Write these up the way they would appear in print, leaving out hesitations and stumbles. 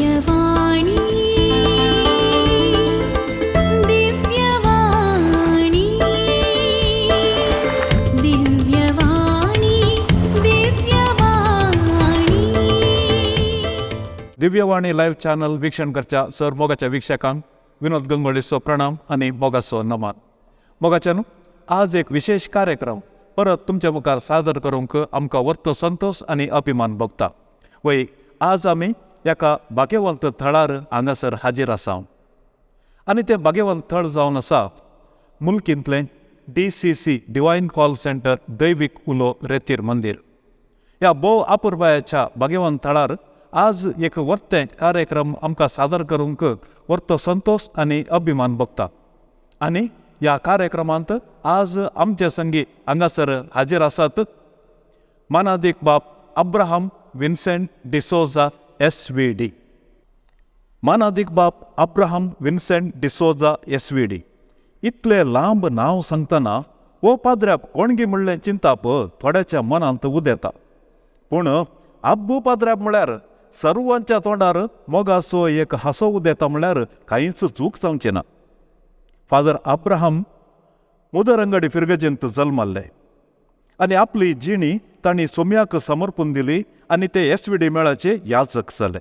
Divyavani Divyavani Divyavani Divyavani Divyavani live channel वीक्षण करच्या sir मोगाच्या वीक्षकांक विनोद गंगोळीचो प्रणाम आणि मोगाचो नमन. मोगाच्यानु आज एक विशेष कार्यक्रम परत तुमच्या मुखार सादर करूंक आमकां वर्तो संतोष आणि अभिमान भोगता. वय आज आमी एका भाग्यवंत थळार हांगासर हाजीर आसा आनी तें भाग्यवंत थळ जावन आसा मुल्कींतलें DCC डिवायन कॉल सेंटर दैवीक उलो रेतीर मंदिर. ह्या भोव आपुरबायाच्या भाग्यवंत थळार आज एक वर्तें कार्यक्रम आमकां सादर करूंक वर्तो संतोष आणि अभिमान भोगता. आनी ह्या कार्यक्रमांत आज आमचे संगी हांगासर हाजीर आसात मानादीक बाब अब्राहम विन्सेंट डिसोजा SVD. मानादीक बाब अब्राहम विन्सेंट डिसोजा SVD. इतले लांब नांव सांगतना वो पाद्र्याक कोणगी म्हणलें चिंताप थोड्याच्या मनांत उदेता. पूण आब्बू पाद्र्याक म्हळ्यार सर्वांच्या तोंडार मोगाचो एक हांसो उदेता म्हळ्यार कांयच चूक जावचें ना. फादर अब्राहम मुदरंगडी फिरगजेंत जल्मल्ले आनी आपली जिणी तांणी सोम्याक समर्पून दिली आनी ते SVD मेळाचे याजक जाले.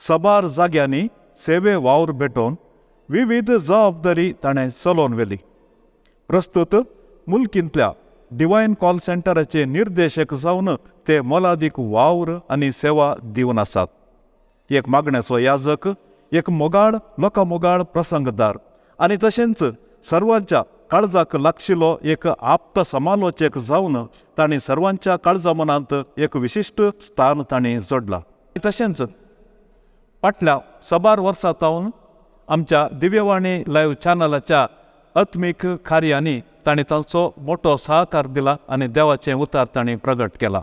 सबार जाग्यांनी सेवे वावर भेटोवन विविध जबाबदारी ताणें चलोवन व्हेली. प्रस्तुत मुल्कींतल्या डिवायन कॉल सेंटराचे निर्देशक जावन ते मोलादीक वावर आनी सेवा दिवन आसात. एक मागण्याचो याजक, एक मोगाळ लोकांमोगाळ प्रसंगदार आनी तशेंच सर्वांच्या काळजाक लागशिल्लो एक आप्त समालोचक जावन तांणी सर्वांच्या काळजा मनांत एक विशिश्ट स्थान तांणी जोडलां. तशेंच फाटल्या सबार वर्सां सावन आमच्या दिव्यवाणी लाईव्ह चॅनलाच्या आत्मीक कार्यांनी तांणी तांचो मोठो सहकार दिला आनी देवाचें उतार तांणी प्रगट केला.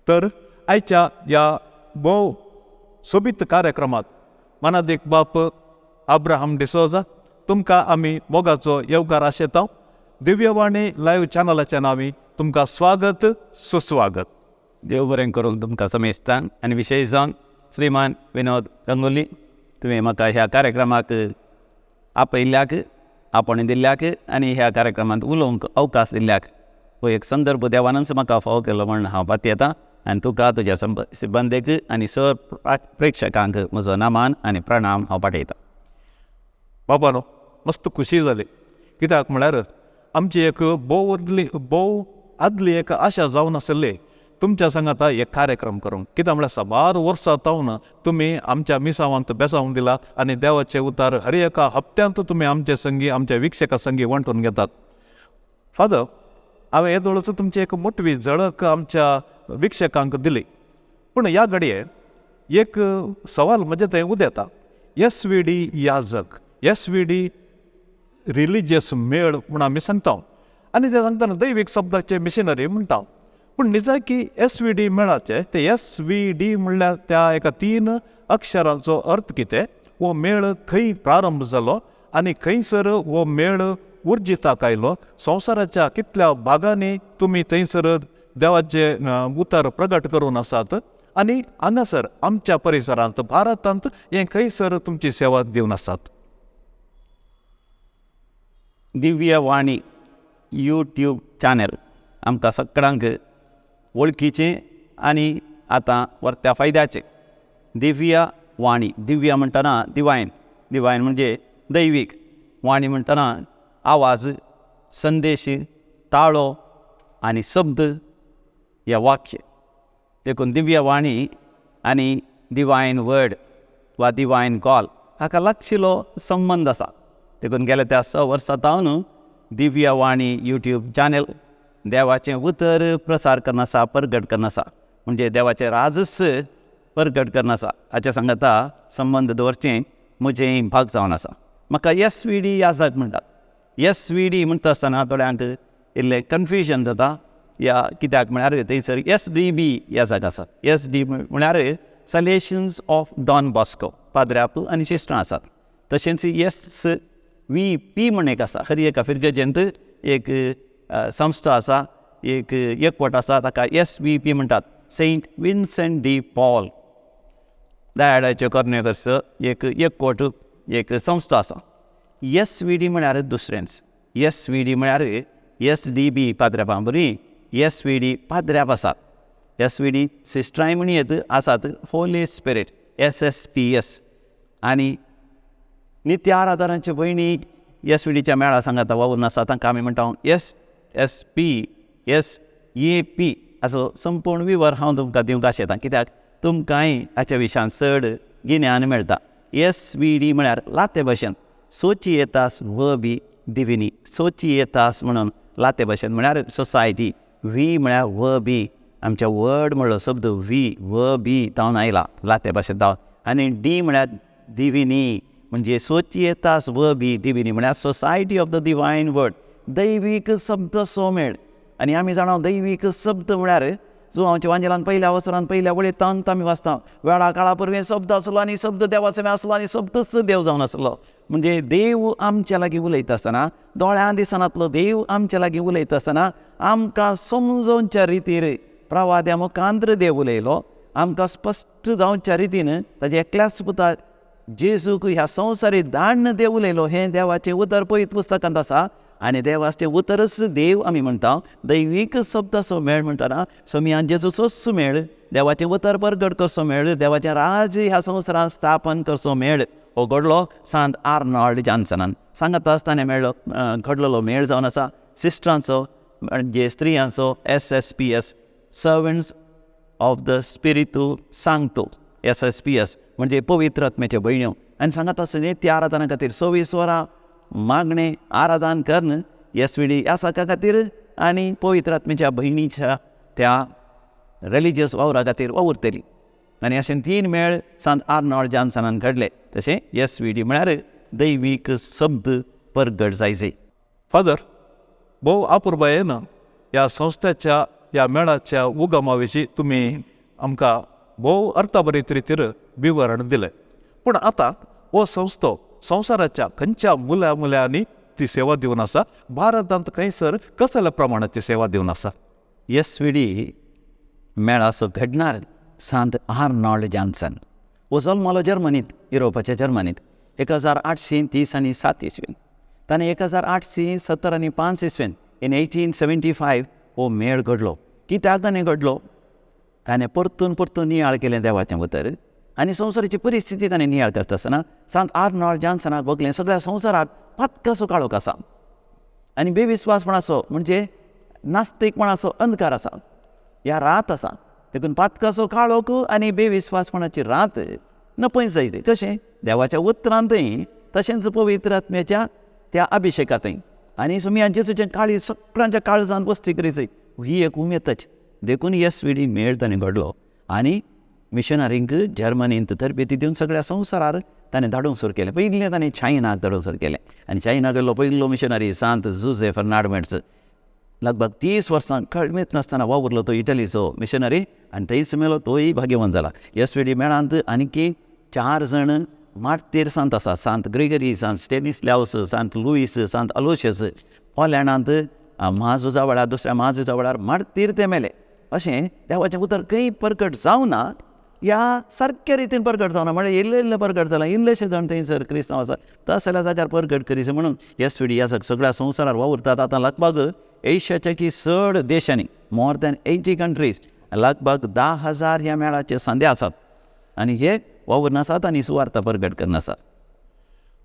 तर आयच्या ह्या भोव सोबीत कार्यक्रमात मानादीक बाप अब्राहम डिसोजा तुमकां आमी मोगाचो येवकार आशेता. दिव्यवाणी लाईव्ह चॅनलाच्या नांवी तुमकां स्वागत सुस्वागत. देव बरें करून तुमकां समेस्तां आनी विशेश जावन श्रीमान विनोद गंगोली तुवें म्हाका ह्या कार्यक्रमाक आपयल्ल्याक आपण दिल्ल्याक आनी ह्या कार्यक्रमांत उलोवंक अवकाश दिल्ल्याक हो एक संदर्भ देवानच म्हाका फावो केलो म्हण हांव पाती येता आनी तुका तुज्या सिबंदेक आनी सर प्रेक्षकांक म्हजो नमन आनी प्रणाम हांव पाठयतां. बाबानो मस्त खुशी जाली कित्याक म्हळ्यार आमची एक भोव आदली एक आशा जावन आसली तुमच्या सांगात एक कार्यक्रम करूंक. कित्याक म्हळ्यार सबार वर्सां तावन तुमी आमच्या मिसावांत बेसावून दिला आनी देवाचे उतार हर एका हप्त्यांत तुमी आमचे संगी आमच्या विक्षका संगी वांटून घेतात. फादर हांवें येदोळच तुमची एक मोठवी झळक आमच्या विक्षकांक दिली. पूण ह्या घडये एक सवाल म्हजे थंय उदेता. SVD याजक, SVD रिलिजियस मेळ म्हूण आमी सांगता आनी ते सांगतना दैवीक शब्दाचे मिशनरी म्हणटा. पूण निजाकी SVD मेळाचे ते SVD म्हणल्यार त्या एका 3 अक्षरांचो अर्थ कितें, हो मेळ खंय प्रारंभ जालो आनी खंयसर हो मेळ उर्जिताक आयलो, संवसाराच्या कितल्या भागांनी तुमी थंयसर देवाचे उतार प्रगट करून आसात आनी हांगासर आमच्या परिसरांत भारतांत हे खंयसर तुमची सेवा दिवन आसात. दिव्यवाणी YouTube चॅनल आमकां सगळ्यांक वळखीचें आनी आतां वर्त्या फायद्याचें. दिव्यवाणी, दिव्य म्हणटना डिवायन, डिवायन म्हणजे दैवीक, वाणी म्हणटना आवाज, संदेश, ताळो आनी शब्द या वाक्य. देखून दिव्यवाणी आनी डिवायन वर्ड वा डिवायन कॉल हाका लागशिल्लो संबंद आसा. देखून गेल्या त्या 6 वर्सां तावन दिव्यवाणी YouTube चॅनल देवाचें उतर प्रसार करना आसा, प्रगट करना आसा, म्हणजे देवाचें राजस्य प्रगट करना आसा. हाच्या सांगता संबंद दवरचें म्हजें भाग जावन आसा. म्हाका SVD याजक म्हणटात. SVD म्हणटा आसतना थोड्यांक इल्लें कन्फ्युजन जाता. या कित्याक म्हळ्यार थंयसर SDB याजक आसात. SD म्हळ्यार सलेशन्स ऑफ डॉन बॉस्को, पाद्र्याप आनी श्रेश्ठां आसात. तशेंच SVP म्हण एक आसा. हर एका फिरगजेंत एक संस्था आसा, एक एकवट आसा, ताका SVP म्हणटात, सेंट विन्सेंट डी पॉल. दयाळाचे कर्नेकरचं एक एकवट एक संस्था आसा. SVD म्हळ्यार दुसरेंच. SVD म्हळ्यार SDB पाद्र्यापां बरी, SVD पाद्र्याप आसात. SVD सिस्टराय म्हण येत आसात होली स्पिरीट SSPS. आनी नित्य आराधनाचे भयणी SVDच्या मेळा सांगाता वावरून आसा. तांकां आमी म्हणटा SSP SAP असो संपूर्ण विवर हांव तुमकां दिवंक आशेतां, कित्याक तुमकांय हाच्या विशयान चड गिन्यान मेळटा. SVD म्हळ्यार लाते भाशेन सोचिएतास वर्बी दिविनी. सोचिएतास म्हणून लाते भाशेन म्हळ्यार सोसायटी. V म्हळ्यार वर्बी, आमच्या वर्ड म्हणलो शब्द V वर्बी जावन आयला लाते भाशेन जावन. आनी D म्हळ्यार दिविनी, म्हणजे सोचिएतास वर्बी दिविनी म्हळ्यार society of the divine word, दैवीक शब्द सोमेळ. आनी आमी जाणा दैवीक शब्द म्हळ्यार जो आमच्या वांजेलान पयल्या वसरान पयल्या वळेंत आमी वाचता वेळा काळा परवें शब्द आसलो आनी शब्द देवाचो आसलो आनी शब्दच देव जावन आसलो. म्हणजे देव आमच्या लागीं उलयता आसतना, दोळ्यां दिसनातलो देव आमच्या लागीं उलयता आसतना आमकां समजोवच्या रितीर प्रवाद्या मुखांत्र देव उलयलो. आमकां स्पश्ट जावच्या रितीन ताजे एकल्याच पुता जेजूक ह्या संवसारीक धाडन देव उलयलो. हें देवाचें उतर पळयत पुस्तकांत आसा. आनी देवाचें उतरच देव आमी म्हणटा. दैवीक शब्द सोमेळ म्हणटना सोमियान जेजूचो सुमेळ, देवाचें उतर परगट करचो मेळ, देवाचें राज ह्या संवसारांत स्थापन करचो मेळ हो घडलो सांत आर्नॉल्ड जॉन्सनान. सांगत आसतना मेळ्ळो घडलेलो मेळ जावन आसा. सिस्टरांचो म्हणजे स्त्रियांचो SSPS सर्वंट्स ऑफ द स्पिरितू सांगतो. SSPS म्हणजे पवित्र आत्म्याच्यो भयण्यो. आनी सांगत आसतना नित्य आराधना खातीर 24 वरां मागणे आराधन करण SVD ह्या साका खातीर आनी पवित्र आत्म्याच्या भयणीच्या त्या रिलिजियस वावरा खातीर वावुरतली. आनी अशें 3 मेळ सांत आर्नॉल्ड जॉन्सनान घडले. तशें SVD म्हळ्यार दैवीक शब्द परगट जायचे. फादर, भोव अपुर्बायेन ह्या संस्थेच्या ह्या मेळाच्या उगमा विशीं तुमी आमकां भोव अर्थभरीत रितीर विवरण दिलें. पूण आतां हो संस्थो संवसाराच्या खंयच्या मुल्यांनी ती सेवा दिवन आसा? भारतांत खंयसर कसल्या प्रमाणाची सेवा दिवन आसा? SVD मेळाचो घडणार सांत आर्नॉल्ड जॉन्सन हो जल्मलो जर्मनींत, युरोपाच्या जर्मनींत 1830 इसवीन. ताणें 1875 इसवीन इन 1875 हो मेळ घडलो. कित्याक ताणें घडलो? ताणें परतून नियाळ केलें देवाचें उतर आनी संवसाराची परिस्थिती ताणें नियाळ करता आसतना सांत आर्नॉल्ड जॉन्सनाक बगलें सगळ्या संवसाराक पातकाचो काळोख आसा आनी बेविस्वासपणाचो म्हणजे नास्तीकपणाचो अंधकार आसा. ह्या रात आसा देखून पातकाचो काळोख आनी बेविस्वासपणाची रात नपयस जायते. कशें? देवाच्या उतरांतय तशेंच पवित्र आत्म्याच्या त्या अभिशेकांतय. आनी सुमी जेजूचें काळी सगळ्यांच्या काळजांत वस्ती करीत ही एक उमेदच देखून SVD मेळ ताणें घडलो. आनी मिशनरींक जर्मनींत तरबेती दिवन सगळ्या संवसारार ताणें धाडूंक सुरू केलें. पयलीं ताणें चायनाक धाडूंक सुरू केलें आनी चायना गेल्लो पयलो मिशनरी सांत जोसेफ फर्नांडीस लगभग 30 वर्सां कळमेत नासतना वावुरलो तो इटलीचो मिशनरी आनी थंयच मेलो. तोय भाग्यवान जाला. SVD मेळांत आनीक 4 जाण मार्तीर सांत आसा. सांत ग्रेगरी, सांत स्टेनिस्लावस, सांत लुईस, सांत अलोशियस. पोलँडांत महाजुजा वेळार दुसऱ्या महाजुजा वेळार मार्तीर ते मेले. अशें देवाचें उतर खंय परगट जावना, ह्या सारक्या रितीन परगट जावना. म्हळ्यार इल्लें परगट जालां. इल्लेशे जाण थंयसर क्रिस्तांव आसा. तसल्या जाग्यार परगट करीत म्हणून SVD ह्या सगळ्या संवसारार वावुरतात. आतां लगभग एशियाच्या की चड देशांनी मोर दॅन 80 कंट्रीज लगभग 10,000 ह्या मेळाचे सांदे आसात आनी हे वावून आसात आनी सुवार्ता परगट करन आसात.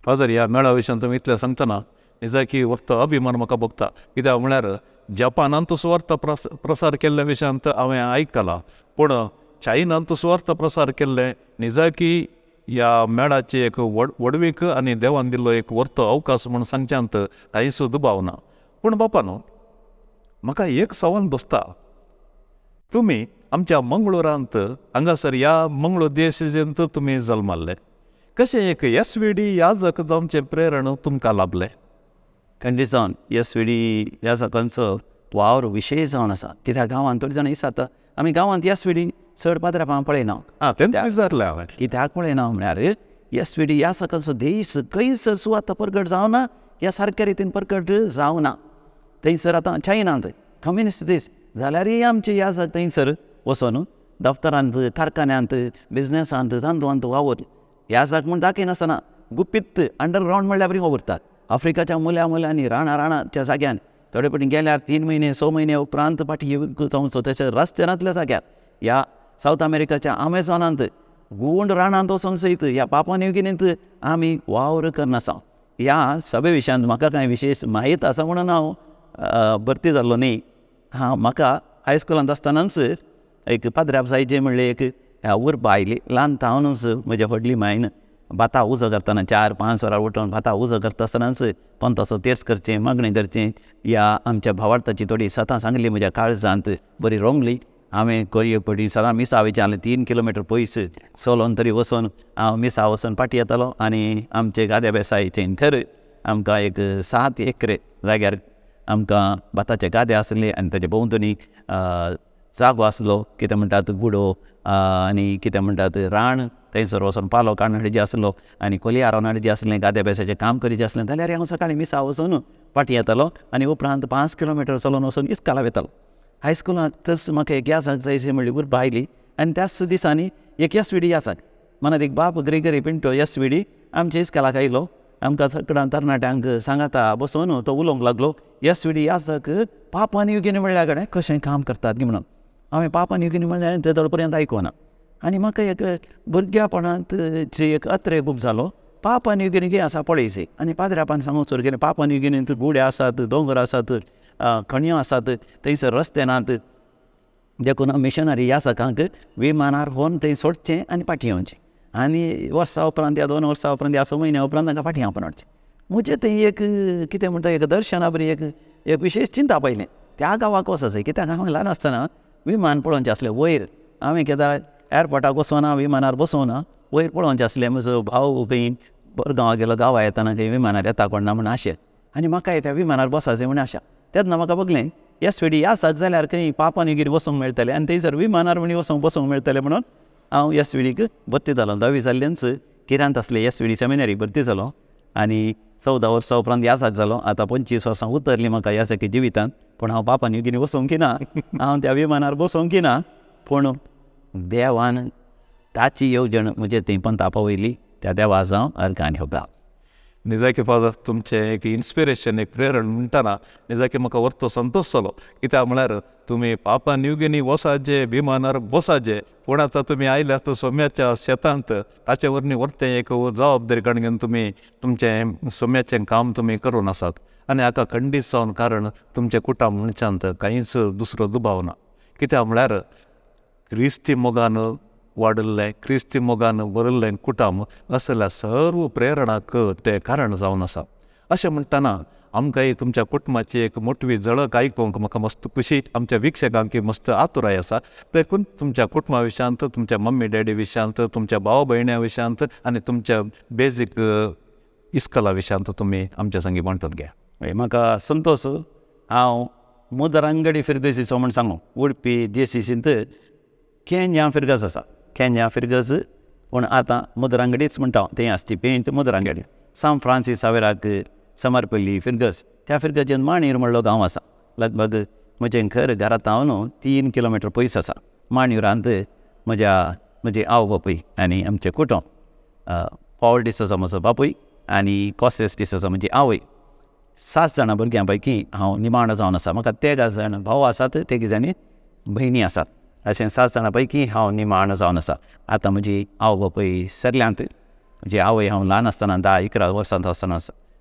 फादर, ह्या मेळा विशयान तुमी इतलें सांगतना निजाकी वक्त अभिमान म्हाका भोगता. कित्याक म्हळ्यार जपानांत सुवार्ता प्रसार केल्ल्या विशयांत हांवें आयकलां, पूण चायनांत सुवार्ता प्रसार केल्लें निजाकी ह्या मेळाची एक वडवीक आनी देवान दिल्लो एक वर्त अवकाश म्हूण सांगच्यांत कांय सुद्दां भावना. पूण बापानो, म्हाका एक सवाल दोस्ता. तुमी आमच्या मंगळुरांत हांगासर ह्या मंगळूर देशांत तुमी जल्माल्ले. कशें एक SVD याजक जावचें प्रेरण तुमकां लाभलें? खंडीत जावन SVD याजकांचो वावर विशेश जावन आसा. कित्याक गांवांत थोडीं जाणां दिसता आमी गांवांत SVD चड पाद्रापां पळयना. विचारलें हांवें कित्याक पळयना म्हळ्यार SVD याजकांचो देश खंयसर सुवाता परगट जावना, ह्या सारक्या रितीन परगट जावना. थंयसर आतां चायनांत कम्युनिस्ट देश जाल्यारय आमचे याजक थंयसर वचून दफ्तरांत कारखान्यांत बिझनेसांत तांदूळांत वावर ह्या जाग म्हण दाखयनासतना गुप्पीत अंडरग्रावंड म्हणल्यार बरी वावरतात. आफ्रिकाच्या मुल्यांनी राणाच्या जाग्यान थोडे पटी गेल्यार 3 महिने 6 महिने उपरांत पाठी जावं तशें रस्त्यारांतल्या जाग्यार ह्या सावथ अमेरिकाच्या अमेझॉनांत गुंड रानांत वचोंक सयत ह्या पापा न्यू गिनींत आमी वावर करनासा. ह्या सगळे विशयांत म्हाका कांय विशेश माहीत आसा म्हणून हांव भरती जाल्लो न्ही. म्हाका हायस्कुलांत आसतनाच एक पाद्र्यासायेचें म्हणलें एक उरपा आयली. ल्हान थावनूच म्हज्या व्हडली मायन भातां उजो करतना 4-5 वरां उठोवन भातां उजो करता आसतनाच पंताचो तेर्स करचें मागणें करचें ह्या आमच्या भावार्थाची थोडी सतां सांगली म्हज्या काळजांत बरी रोमली. हांवें खंय पटी सदां मिसा वयचें 3 किलोमिटर पयस चलोन तरी वचोन हांव मिसा वचोन पाटी येतालो. आनी आमचे गाद्या बेसायेचें घर आमकां एक 7 एकरे जाग्यार आमकां भाताचे गादे आसले आनी ताचे भोंवतणी जागो आसलो. कितें म्हणटात गुडो आनी कितें म्हणटात रान थंयसर वचोन पालो काडून हाडचे आसलो आनी कोलया रावन हाडचें आसलें. गाद्या बेसाचें काम करचें आसलें जाल्यार हांव सकाळीं मिसा वचोन पाटी येतालो आनी उपरांत 5 किलोमिटर चलोन वचोन इस्काला वयतालो. हायस्कुलांतच म्हाका एक यासाक जायची म्हणली उरपा आयली आनी त्याच दिसांनी एक SVD यासाक मनात एक बाप ग्रेगरी पिंटो SVD आमच्या इस्कालाक आयलो. आमकां सगळ्या तरणाट्यांक सांगाता बसोन तो उलोवंक लागलो. SVD यासाक पापा न्यू गिनी म्हणल्या कडेन कशें काम करतात न्ही म्हणून. हांवें पापा न्यू गिनी म्हणलें ते थोडे पर्यंत आयकोना आनी म्हाका एक भुरग्यापणांत एक अत्रे खूब जालो. पापा न्यू गिनी कितें आसा पळयचे आनी पाद्र्यापान सांगून सुरू केलें पापा न्यू गिनींत गुडे आसात, दोंगर आसात, खणयो आसात, थंयसर रस्ते नात. देखून मिशनरी यासकांक विमानार व्होन थंय सोडचें आनी फाटीं येवचें आनी वर्सां उपरांत या 2 वर्सां उपरांत या 6 म्हयन्या उपरांत तांकां फाटीं येवपाक हाडचें. म्हजें तें एक कितें म्हणटा एक दर्शना बरी एक विशेश चिंता पयलें त्या गांवाक वचचें. कित्याक हांवें ल्हान आसतना विमान पळोवचें आसलें वयर. हांवें केदां एअरपोर्टाक वचोना विमानार बसोना वयर पळोवचें आसलें. म्हजो भाव खंय बरगांवा गेलो गांवा येताना खंय विमानार येता कोण ना म्हण आशें आनी म्हाकाय त्या विमानार बसाचें म्हण आशा. तेन्ना म्हाका बगलें SVD यासाक जाल्यार खंय पापा न्यू गिनी वचोंक मेळटलें आनी थंयसर विमानार म्हणी बसोंक मेळटलें म्हणून हांव SVDक भरती जालो. 10वी जाल्ल्यानच किरांत आसले SVD सेमिनरी भरती जालो आनी 14 वर्सां उपरांत यासाक जालो. आतां 25 वर्सां उतरलीं म्हाका यासाकी जिवितांत पूण हांव पापा न्यू गिनी वचोंक ना. हांव त्या विमानार बसोंक ना पूण देवान ताची येवजण म्हजे थंय पंथा पावयली. त्या देवाक हांव अर्गान येवला. निजाकी फादर तुमचें एक इन्स्पिरेशन एक प्रेरण म्हणटाना निजाकी म्हाका व्हरतो संतोश जालो. कित्याक म्हळ्यार तुमी पापा न्यू गिनी वसाचे विमानार बसाचे पूण आतां तुमी आयल्यात सोम्याच्या शेतांत ताचे वरवीं व्हरतें एक जबाबदारी काडून घेवन तुमी तुमचें सोम्याचें काम तुमी करून आसात आनी हाका खंडीत जावन कारण तुमच्या कुटुंब मनशांत कांयच दुसरो दुबाव ना. कित्याक म्हळ्यार क्रिस्ती मोगान वाडिल्लें क्रिस्ती मोगान बरयल्लें कुटुंब असल्या सर्व प्रेरणाक तें कारण जावन आसा. अशें म्हणटाना आमकां तुमच्या कुटुंबाची एक मोठवी झळक आयकूंक म्हाका मस्त खुशी आमच्या विक्षकांक मस्त आतुराय आसा. देखून तुमच्या कुटुंबा विशयांत तुमच्या मम्मी डॅडी विशयांत तुमच्या भाव भयण्या विशयांत आनी तुमच्या बेजीक इस्कला विशयांत तुमी आमच्या संगी म्हणटात घ्या. म्हाका संतोश. हांव मुदरांगडी फिरगसीचो म्हण सांगू उडपी DCCंत केन्या फिरगस आसा. केन्या फिरगस पूण आतां मुदरांगडीच म्हणटा थंय आसची पेंट मुदरांगडी. सान फ्रांसीस सावेराक समरपल्ली फिरगस त्या फिरगसींत मांडीर म्हणलो गांव आसा. लगभग म्हजें घरांतावन 3 किलोमिटर पयस आसा. मांडयुरांत म्हजे आवय बापूय आनी आमचें कुटुंब पॉल डिसोजा म्हजो बापूय आनी कॉसेस डिसोजा म्हजी आवय 7 जाणां भुरग्यां पैकी हांव निमाणो जावन आसा. म्हाका 13 जाण भाव आसात 13 जाणी भयणी आसात. अशें 7 जाणां पैकी हांव निमाणो जावन आसा. आतां म्हजी आवय बापूय सरल्यांत. म्हजी आवय हांव ल्हान आसतना 10-11 वर्सांचो आसतना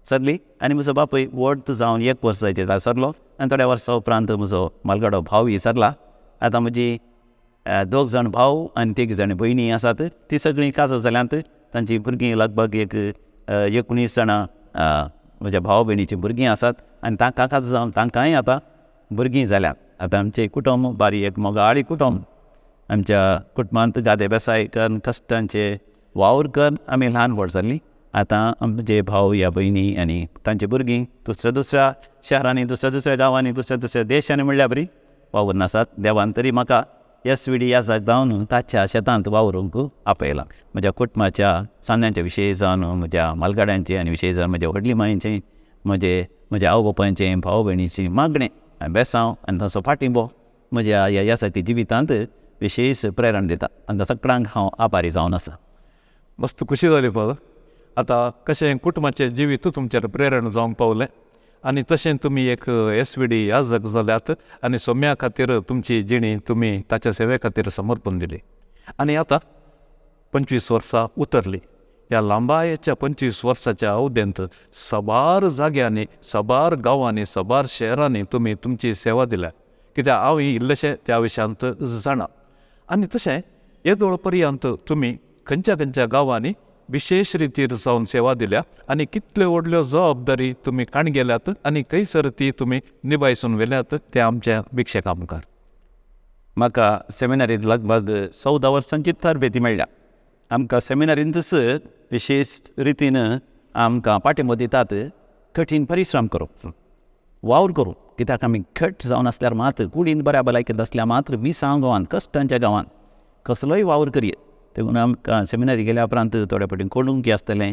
सरली आनी म्हजो बापूय व्हड जावन 1 वर्स जायचे सरलो आनी थोड्या वर्सां उपरांत म्हजो मालगाडो भावय सरला. आतां म्हजी 2 जाण भाव आनी 3 जाण भयणी आसात. ती सगळीं काजो जाल्यांत. तांचीं भुरगीं लगभग एक 19 जाणां म्हज्या भाव भयणीचीं भुरगीं आसात आनी तांकां काजो जावन तांकांय आतां भुरगीं जाल्यात. आतां आमचें कुटुंब बारीक मोगाळी कुटुंब. आमच्या कुटुंबांत गादे बेसाय करून कश्टांचे वावर करून आमी ल्हान व्हड जाल्लीं. आतां आमचे भाव ह्या भयणी आनी तांचे भुरगीं दुसऱ्या शारांनी दुसऱ्या गांवांनी दुसऱ्या देशांनी म्हणल्यार बरी वावरून आसात. देवान तरी म्हाका SVD ह्या जावन ताच्या शेतांत वावरूंक आपयलां. म्हज्या कुटुंबाच्या सान्यांच्या विशयी जावन म्हज्या मालगाड्यांचे आनी विशयी जावन म्हज्या व्हडली मांयचें म्हज्या आवय बापायचें भाव भयणीचें मागणें बेसांव आनी ताचो फाटिंबो म्हज्या ह्या यासाकी जिवितांत विशेष प्रेरण दिता तांकां सगळ्यांक हांव आभारी जावन आसा. मस्त खुशी जाली फादर. आतां कशें कुटुंबाचें जिवीत तुमचेर प्रेरण जावंक पावलें आनी तशें तुमी एक SVD याजक जाल्यात आनी सोम्या खातीर तुमची जिणी तुमी ताच्या सेवे खातीर समर्पण दिली. आनी आतां 25 वर्सां उतरली. ह्या लांबायेच्या 25 वर्साच्या अवधेंत सबार जाग्यांनी, सबार गांवांनी, सबार शहरांनी तुमी तुमची सेवा दिल्या. कित्याक हांव इल्लेशें त्या विशयांत जाणा. आनी तशें येदोळ पर्यंत तुमी खंयच्या खंयच्या गांवांनी विशेष रितीर जावन सेवा दिल्या आनी कितल्यो व्हडल्यो जबाबदारी तुमी काण गेल्यात आनी खंयसर ती तुमी निभायसून व्हेल्यात ते आमच्या भिक्षेक आमकां. म्हाका सेमिनारींत लगभग 14 वर्सांची तरबेती मेळ्ळ्या. आमकां सेमिनारींतच विशेष रितीन आमकां पाठिंबो दितात कठीण परिश्रम करूंक, वावर करूंक. कित्याक आमी खट जावन आसल्यार मात कुडीन बऱ्या भलायकेंत आसल्या मात्र मिसांव गांवांत, कश्टांच्या गांवांत कसलोय वावर करयत. देखून आमकां सेमिनारी गेल्या उपरांत थोड्या फावटी कोणूंक आसतलें,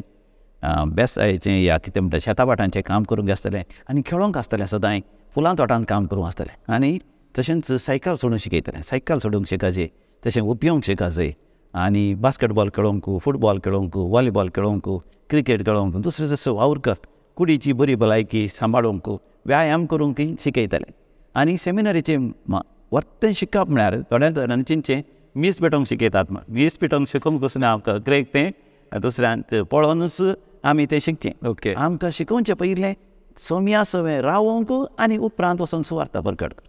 बेसायेचें या कितें म्हणटा शेताबाटांचें काम करूंक आसतलें आनी खेळोंक आसतलें. सदां फुलां तोटांत काम करूंक आसतलें. आनी तशेंच सायकल सोडूंक शिकयतलें. सायकल सोडूंक शिकायचें, तशें उपयोंक शिकायचें आनी बास्केटबॉल खेळोंक, फुटबॉल खेळोंक, व्हॉलीबॉल खेळोंक, क्रिकेट खेळोंक, दुसरे दुसरे वावर कर, कुडीची बरी भलायकी सांबाळूंक, व्यायाम करूंक शिकयतलें. आनी सेमिनारीचें वर्तें शिकप म्हळ्यार थोड्या जाणांचें मीस पेटोवंक शिकयतात. मीस पेटोवंक शिकोवंक वचून आमकां ग्रेक तें दुसऱ्यांक पळोवनूच आमी तें शिकचें. ओके. आमकां शिकोवचें पयलें सोम्या सवें रावोंक आनी उपरांत वचून सुवार्ता प्रकट कर.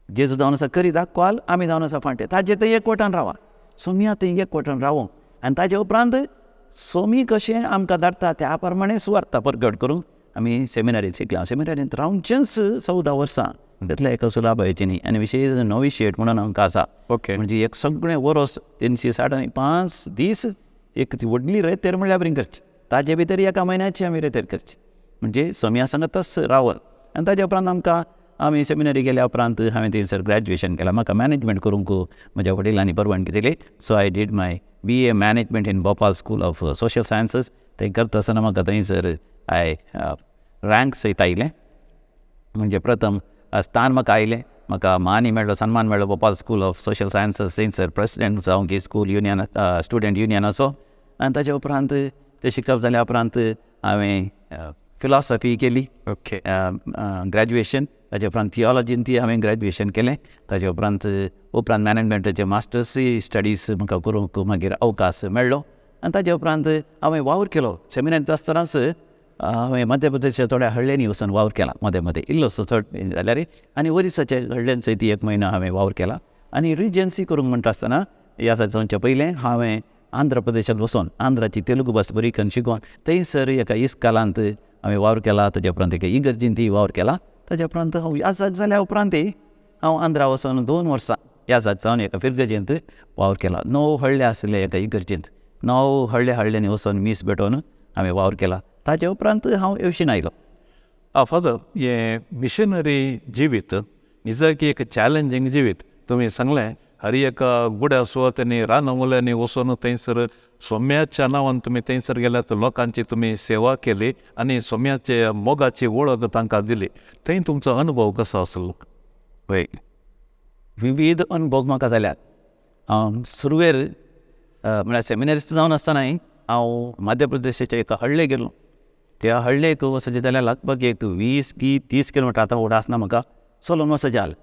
जेजू जावन आसा करी दाखवाल, आमी जावन आसा फांटे. ताजे थंय एकवटान रावा, सोम्या थंय एकवटान रावोंक आनी ताजे उपरांत सोमी कशें आमकां धाडटा त्या प्रमाणे सुवार्ता प्रकट करूंक आमी सेमिनारींत शिकल्या. सेमिनारींत रावनचेंच 14 वर्सां तितले एका सुलाबायेची न्ही. आनी विशेश नोविशिएट म्हणून आमकां आसा. ओके. म्हणजे एक सगळें वरोस 365 दीस एक ती व्हडली रेतेर म्हणल्यार बरी करची. ताजे भितर एका म्हयन्याची आमी रेतेर करची. म्हणजे सोम्या सांगताच रावल. आनी ताजे उपरांत आमकां आमी सेमिनारी गेल्या उपरांत हांवें थंयसर ग्रॅज्युएशन केलां. म्हाका मॅनेजमेंट करूंक म्हज्या वडिलांनी परवानगी दिली. So I did my BA management in Bhopal school of social sciences. थंय करता आसतना म्हाका थंयसर रँक सयत आयलें. म्हणजे प्रथम स्थान म्हाका आयलें. म्हाका मानी मेळ्ळो, सन्मान मेळ्ळो Bhopal school of social sciences. थंयसर प्रेसिडेंट जावं की स्कूल युनियन स्टुडंट युनियनाचो. आनी ताचे उपरांत तें शिकप जाल्या उपरांत हांवें फिलॉसॉफी केली. ओके. ग्रॅज्युएशन. ताचे उपरांत थियोलॉजीन ती हांवें ग्रॅज्युएशन केलें. ताचे उपरांत मॅनेजमेंटाचे मास्टर्सय स्टडीज म्हाका करूंक मागीर अवकाश मेळ्ळो. आनी ताचे उपरांत हांवें वावर केलो. सेमिनारींत आसतनाच हांवें मध्य प्रदेशाच्या थोड्या हळ्ळ्यांनी वचून वावर केला. मदें मदें इल्लोसो चड जाल्यार. आनी ओरिसाच्या हळ्ळ्यांत ती 1 म्हयनो हांवें वावर केला. आनी रिजन्सी करूंक म्हणटा आसतना ह्या जावचे पयलें हांवें आंध्र प्रदेशांत वचोन आंध्राची तेलुगू भास बरी करून शिकोवन थंयसर एका इस्कालांत हांवें वावर केला. ताचे उपरांत एका इगर्जींत वावर केला. ताचे उपरांत हांव याजक जाल्या उपरांत हांव आंध्रा वचोन 2 वर्सां याजक जावन एका फिरगजेंत वावर केला. 9 हळ्ळे आसले एका इगर्जेंत. 9 हळ्ळ्यांनी वचोन मीस भेटोवन हांवें वावर केला. ताचे उपरांत हांव येवशीन आयलो. फादर, हे मिशनरी जिवीत निजकी एक चॅलेंजींग जिवीत. तुमी सांगलें हर एका गुड्या सुवात आनी रानमुल्यांनी वचून थंयसर सोम्याच्या नांवान तुमी थंयसर गेल्यात, लोकांची तुमी सेवा केली आनी सोम्याचे मोगाची वळख तांकां दिली. थंय तुमचो अनुभव कसो आसलो? पळय, विविध अनुभव म्हाका जाल्यात. हांव सुरवेर म्हळ्यार सेमिनारिस्ट जावन आसतनाय हांव मध्य प्रदेशाच्या एका हळ्ळेक गेलो. त्या हळ्ळेक वचचे जाल्यार लगभग एक 20 की 30 किलोमिटर आतां व्हड आसना म्हाका चलोन वचचें जालें.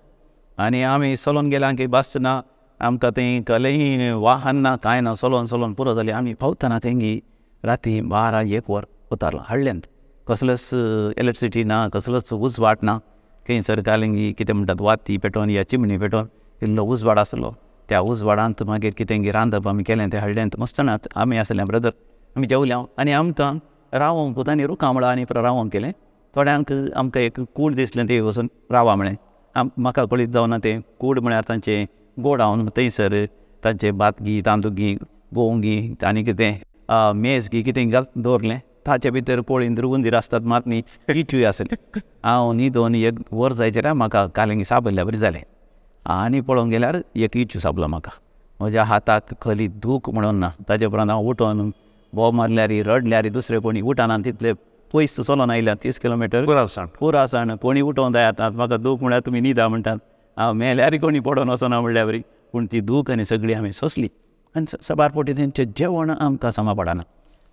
आनी आमी चलोन गेल्या की बस ना, आमकां थंय कसलेंय वाहन ना, कांय ना. चलोन पुरो जालें. आमी पावतना थंय राती 12-1 वर उतारलो हळ्ळ्यांत. कसलोच इलेक्ट्रिसिटी ना, कसलोच उजवाड ना. थंयसर कालिंगी कितें म्हणटात वाती पेटोवन या चिमणी पेटोवन इल्लो उजवाड आसलो. त्या उजवाडांत मागीर कितें रांदप आमी केलें तें हळ्ळ्यांत. मस्तनात आमी आसले ब्रदर, आमी जेवल्या आनी आमकां रावोंक पोतांनी रुखामळा आनी रावोंक केलें. थोड्यांक आमकां एक कूड दिसलें ते वचून रावा म्हळें. म्हाका कळीत जावना तें कूड म्हळ्यार तांचें गोडावन थंयसर तांचें भात घी, तांदूळ घी, गोव घी आनी कितें मेज घी कितें दवरलें. ताचे भितर पोळीन रुंदीर आसतात मात न्ही, इच्यूय आसले. हांव न्हिदोन 1 वर जायचेर म्हाका कालिंगी साबल्ल्या बरी जालें. आनी पळोवंक गेल्यार एक इच्यू साबलो म्हाका. म्हज्या हाताक खली दूख म्हणून ना. ताजे उपरांत हांव उठोन बोब मारल्यार रडल्यार दुसरे कोणी उठना. तितले पयस चलोन आयल्या 30 किलोमिटर पुरासाण. कोणी उठोवन जायात. म्हाका दूख म्हळ्यार तुमी न्हिदा म्हणटात. हांव मेल्यार कोणी पडोन वचना म्हणल्यार बरी. पूण ती दूख आनी सगळी हांवें सोंसली आनी सबार फावटी तेंचें जेवण आमकां समा पडना.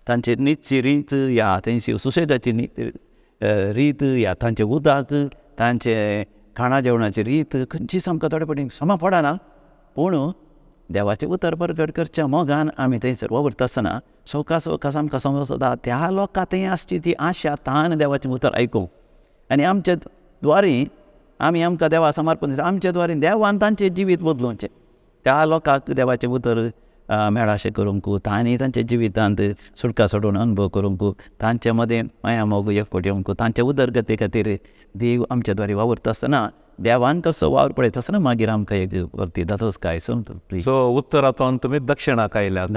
तांचे न्हीदची रीत या तेंची सुशेगाची रीत या तांचें उदक तांचे खाणा जेवणाची रीत खंयचीच आमकां थोडे फावटी समा पडना. पूण देवाचें उतर परगट करच्या मोगान आमी थंयसर वावरता आसतना सवकास आमकां समजता त्या लोकां थंय आसची ती आशा तान देवाचें उतर आयकूंक आनी आमच्या द्वारी आमी आमकां देवा समर्पण दिता. आमच्या द्वारी देवान तांचें जिवीत बदलुचें त्या लोकांक देवाचें उतर मेळाशें करूंक तांणी तांच्या जिवितांत सुटका सोडून अनुभव करूंक तांचे मदें माया मोग एकवट येवंक तांच्या उदरगते खातीर देव आमच्या द्वारे वावरता आसतना देवान कसो वावर पळयता आसतना मागीर आमकां एक वर्ती जातोच काय समजून. सो उत्तरांतून तुमी दक्षिणाक आयल्यात.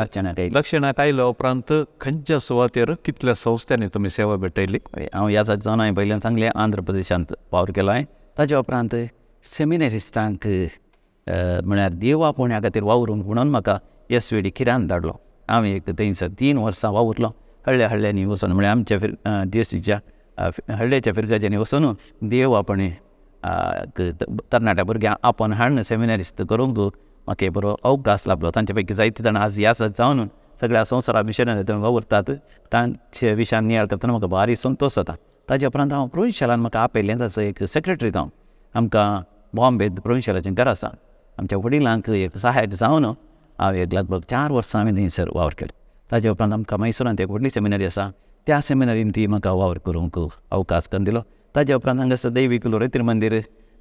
दक्षिणाक आयल्या उपरांत खंयच्या सुवातेर कितल्या संस्थांनी तुमी सेवा भेटयली? हांव ह्या जावन हांवें पयल्यान सांगलें आंध्र प्रदेशांत वावर केलो हांवें. ताच्या उपरांत सेमिनरिस्तांक म्हळ्यार देवा पोण्या खातीर वावरूंक म्हणून म्हाका SVD खिरान धाडलो. हांवें एक थंयसर 3 वर्सां वावुरलो. हळ्ळ्यांनी वचून म्हळ्यार आमच्या DSCच्या हळ्ळेच्या फिरगाच्यांनी वचून देव आपणे तरणाट्या भुरग्यांक आपण हाडून सेमिनारिस्ट करूंक म्हाका एक बरो अवकाश लाभलो. तांचे पैकी जायते जाण आज ह्या जावन सगळ्या संवसारा मिशनरी वावरतात. तांचे विशयान नियाळ करतना म्हाका भारी संतोश जाता. ताजे उपरांत हांव प्रोविन्शियलान म्हाका आपयलें ताचो एक सेक्रेटरी जावन आमकां बॉम्बेत प्रोविन्शियलाचें घर आसा. आमच्या वडिलांक एक सहाय्यक जावन हांव एक लगभग 4 वर्सां हांवें थंयसर वावर केलें. ताजे उपरांत आमकां मैसुरांत एक व्हडली सेमिनरी आसा त्या सेमिनरीन ती म्हाका वावर करूंक अवकाश करून दिलो. ताजे उपरांत हांगासर दैवीक रेतीर मंदीर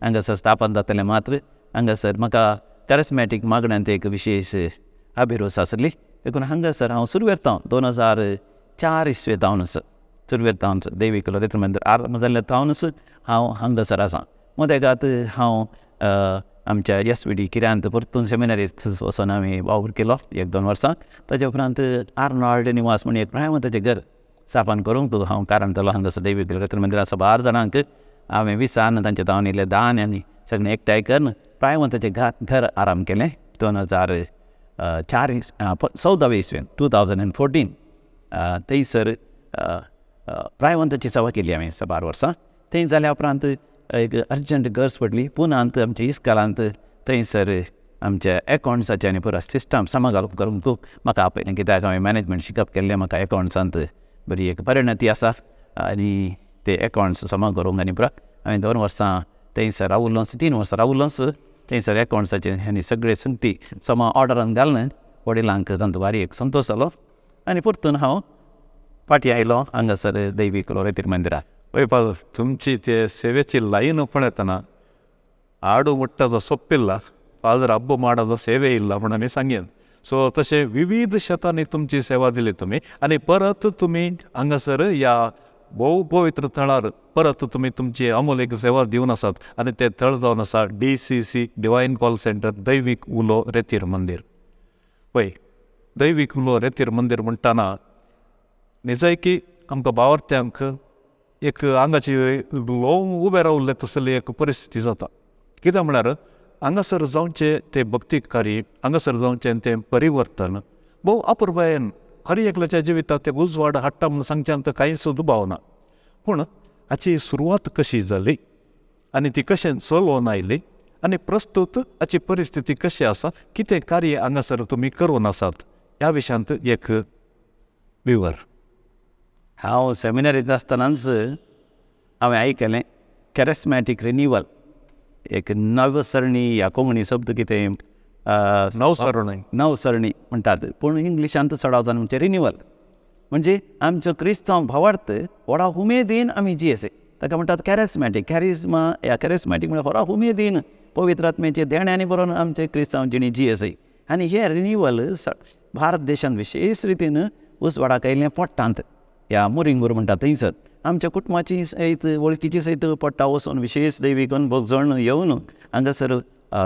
हांगासर स्थापन जातलें मात्र हांगासर म्हाका कॅरिस्मॅटीक मागण्यांत एक विशेश अभिरूच आसली. देखून हांगासर हांव सुरवेर 2004 इस्वेतावनूच सुरवेर दैवीक रेतीर मंदीर आरंभ जाल्ले तावनूच हांव हांगासर आसा. मदेगात हांव आमच्या SVD किऱ्यांत परतून सेमिनरींत वचून हांवें वावर केलो 1-2 वर्सां. ताजे उपरांत आर्नॉल्ड निवास म्हण एक प्रायमताचें घर स्थापन करूंक हांव कारण जालो हांगासर दैवीक रेतीर मंदिरांत 12 जाणांक हांवें विसान तांचे दावनिल्ले दान आनी सगळें एकठांय करून प्रायमताचें घर आराम केलें 2014 इस्वेन 2014. थंयसर प्रायमताची सेवा केली हांवें 12 वर्सां. थंय जाल्या उपरांत एक अर्जंट गरज पडली पुनांत आमच्या इस्कालांत थंयसर आमच्या एकावंट्साचें आनी पुरा सिस्टम समा घालून करूंक म्हाका आपयलें. कित्याक हांवें मॅनेजमेंट शिकप केल्लें म्हाका एकावंट्सांत बरी एक परिणती आसा आनी ते एकावंट्स समा करूंक आनी पुरा हांवें 2 वर्सां थंयसर रावुल्लोच 3 वर्सां रावुल्लोच थंयसर एकावंट्साचें आनी सगळे संगती समा ऑर्डरान घालून वडिलांक तांचो भारी एक संतोश जालो आनी परतून हांव फाटीं आयलो हांगासर दैवीक रेतीर मंदिरांत. पळय पाल तुमची ते सेवेची लायन पळयतना आडू मुट्टदो सोप्पिल्ला फादर हब्ब ಮಾಡೋದು ಸೇವೆ ಇಲ್ಲ म्हण आमी सांगेन. सो तशें विविध शेतांनी तुमची सेवा दिली तुमी आनी परत तुमी हांगासर ह्या भोव पवित्र थळार परत तुमी तुमची अमोल एक सेवा दिवन आसात आनी ते थळ जावन आसा DCC डिवायन कॉल सेंटर दैवीक उलो रेतीर मंदीर. पळय दैवीक उलो रेतीर मंदीर म्हणटाना निजय आमकां भावार्थ्यांक एक हांगाची लोव उबे रावल्ले तसली एक परिस्थिती जाता. कित्याक म्हळ्यार हांगासर जावचें तें भक्तीक कार्य हांगासर जावचें तें परिवर्तन भोव अपुर्बायेन हर एकल्याच्या जिवितांत तें उजवाड हाडटा म्हूण सांगचें तर कांय सुद्दां भावना. पूण हाची सुरवात कशी जाली आनी ती कशें चलोवन आयली आनी प्रस्तुत हाची परिस्थिती कशी आसा कितें कार्य हांगासर तुमी करून आसात ह्या विशयांत एक विवर. हांव सेमिनरींत आसतनाच हांवें आयकलें कॅरिस्मॅटीक रिन्युवल एक नवसरणी ह्या कोंकणी शब्द कितें नवसरणी म्हणटात पूण इंग्लिशांत चडावतान म्हणजे रिन्युवल म्हणजे आमचो क्रिस्तांव भावार्थ व्हडा उमेदीन आमी जियेसे ताका म्हणटात कॅरिस्मॅटीक. कॅरिस्मा ह्या कॅरिस्मॅटीक म्हळ्यार व्हडा उमेदीन पवित्र आत्म्याचे देण्यानी बरोवन आमचे क्रिस्तांव जिणी जियेसे. आनी हे रिन्युवल भारत देशांत विशेश रितीन उसवाडाक आयिल्लें पडटांत ह्या मुरिंगूर म्हणटा थंयसर आमच्या कुटुंबाची सयत वळखीची सयत पडटा वचून विशेष दैवीक अनुभव जण येवन हांगासर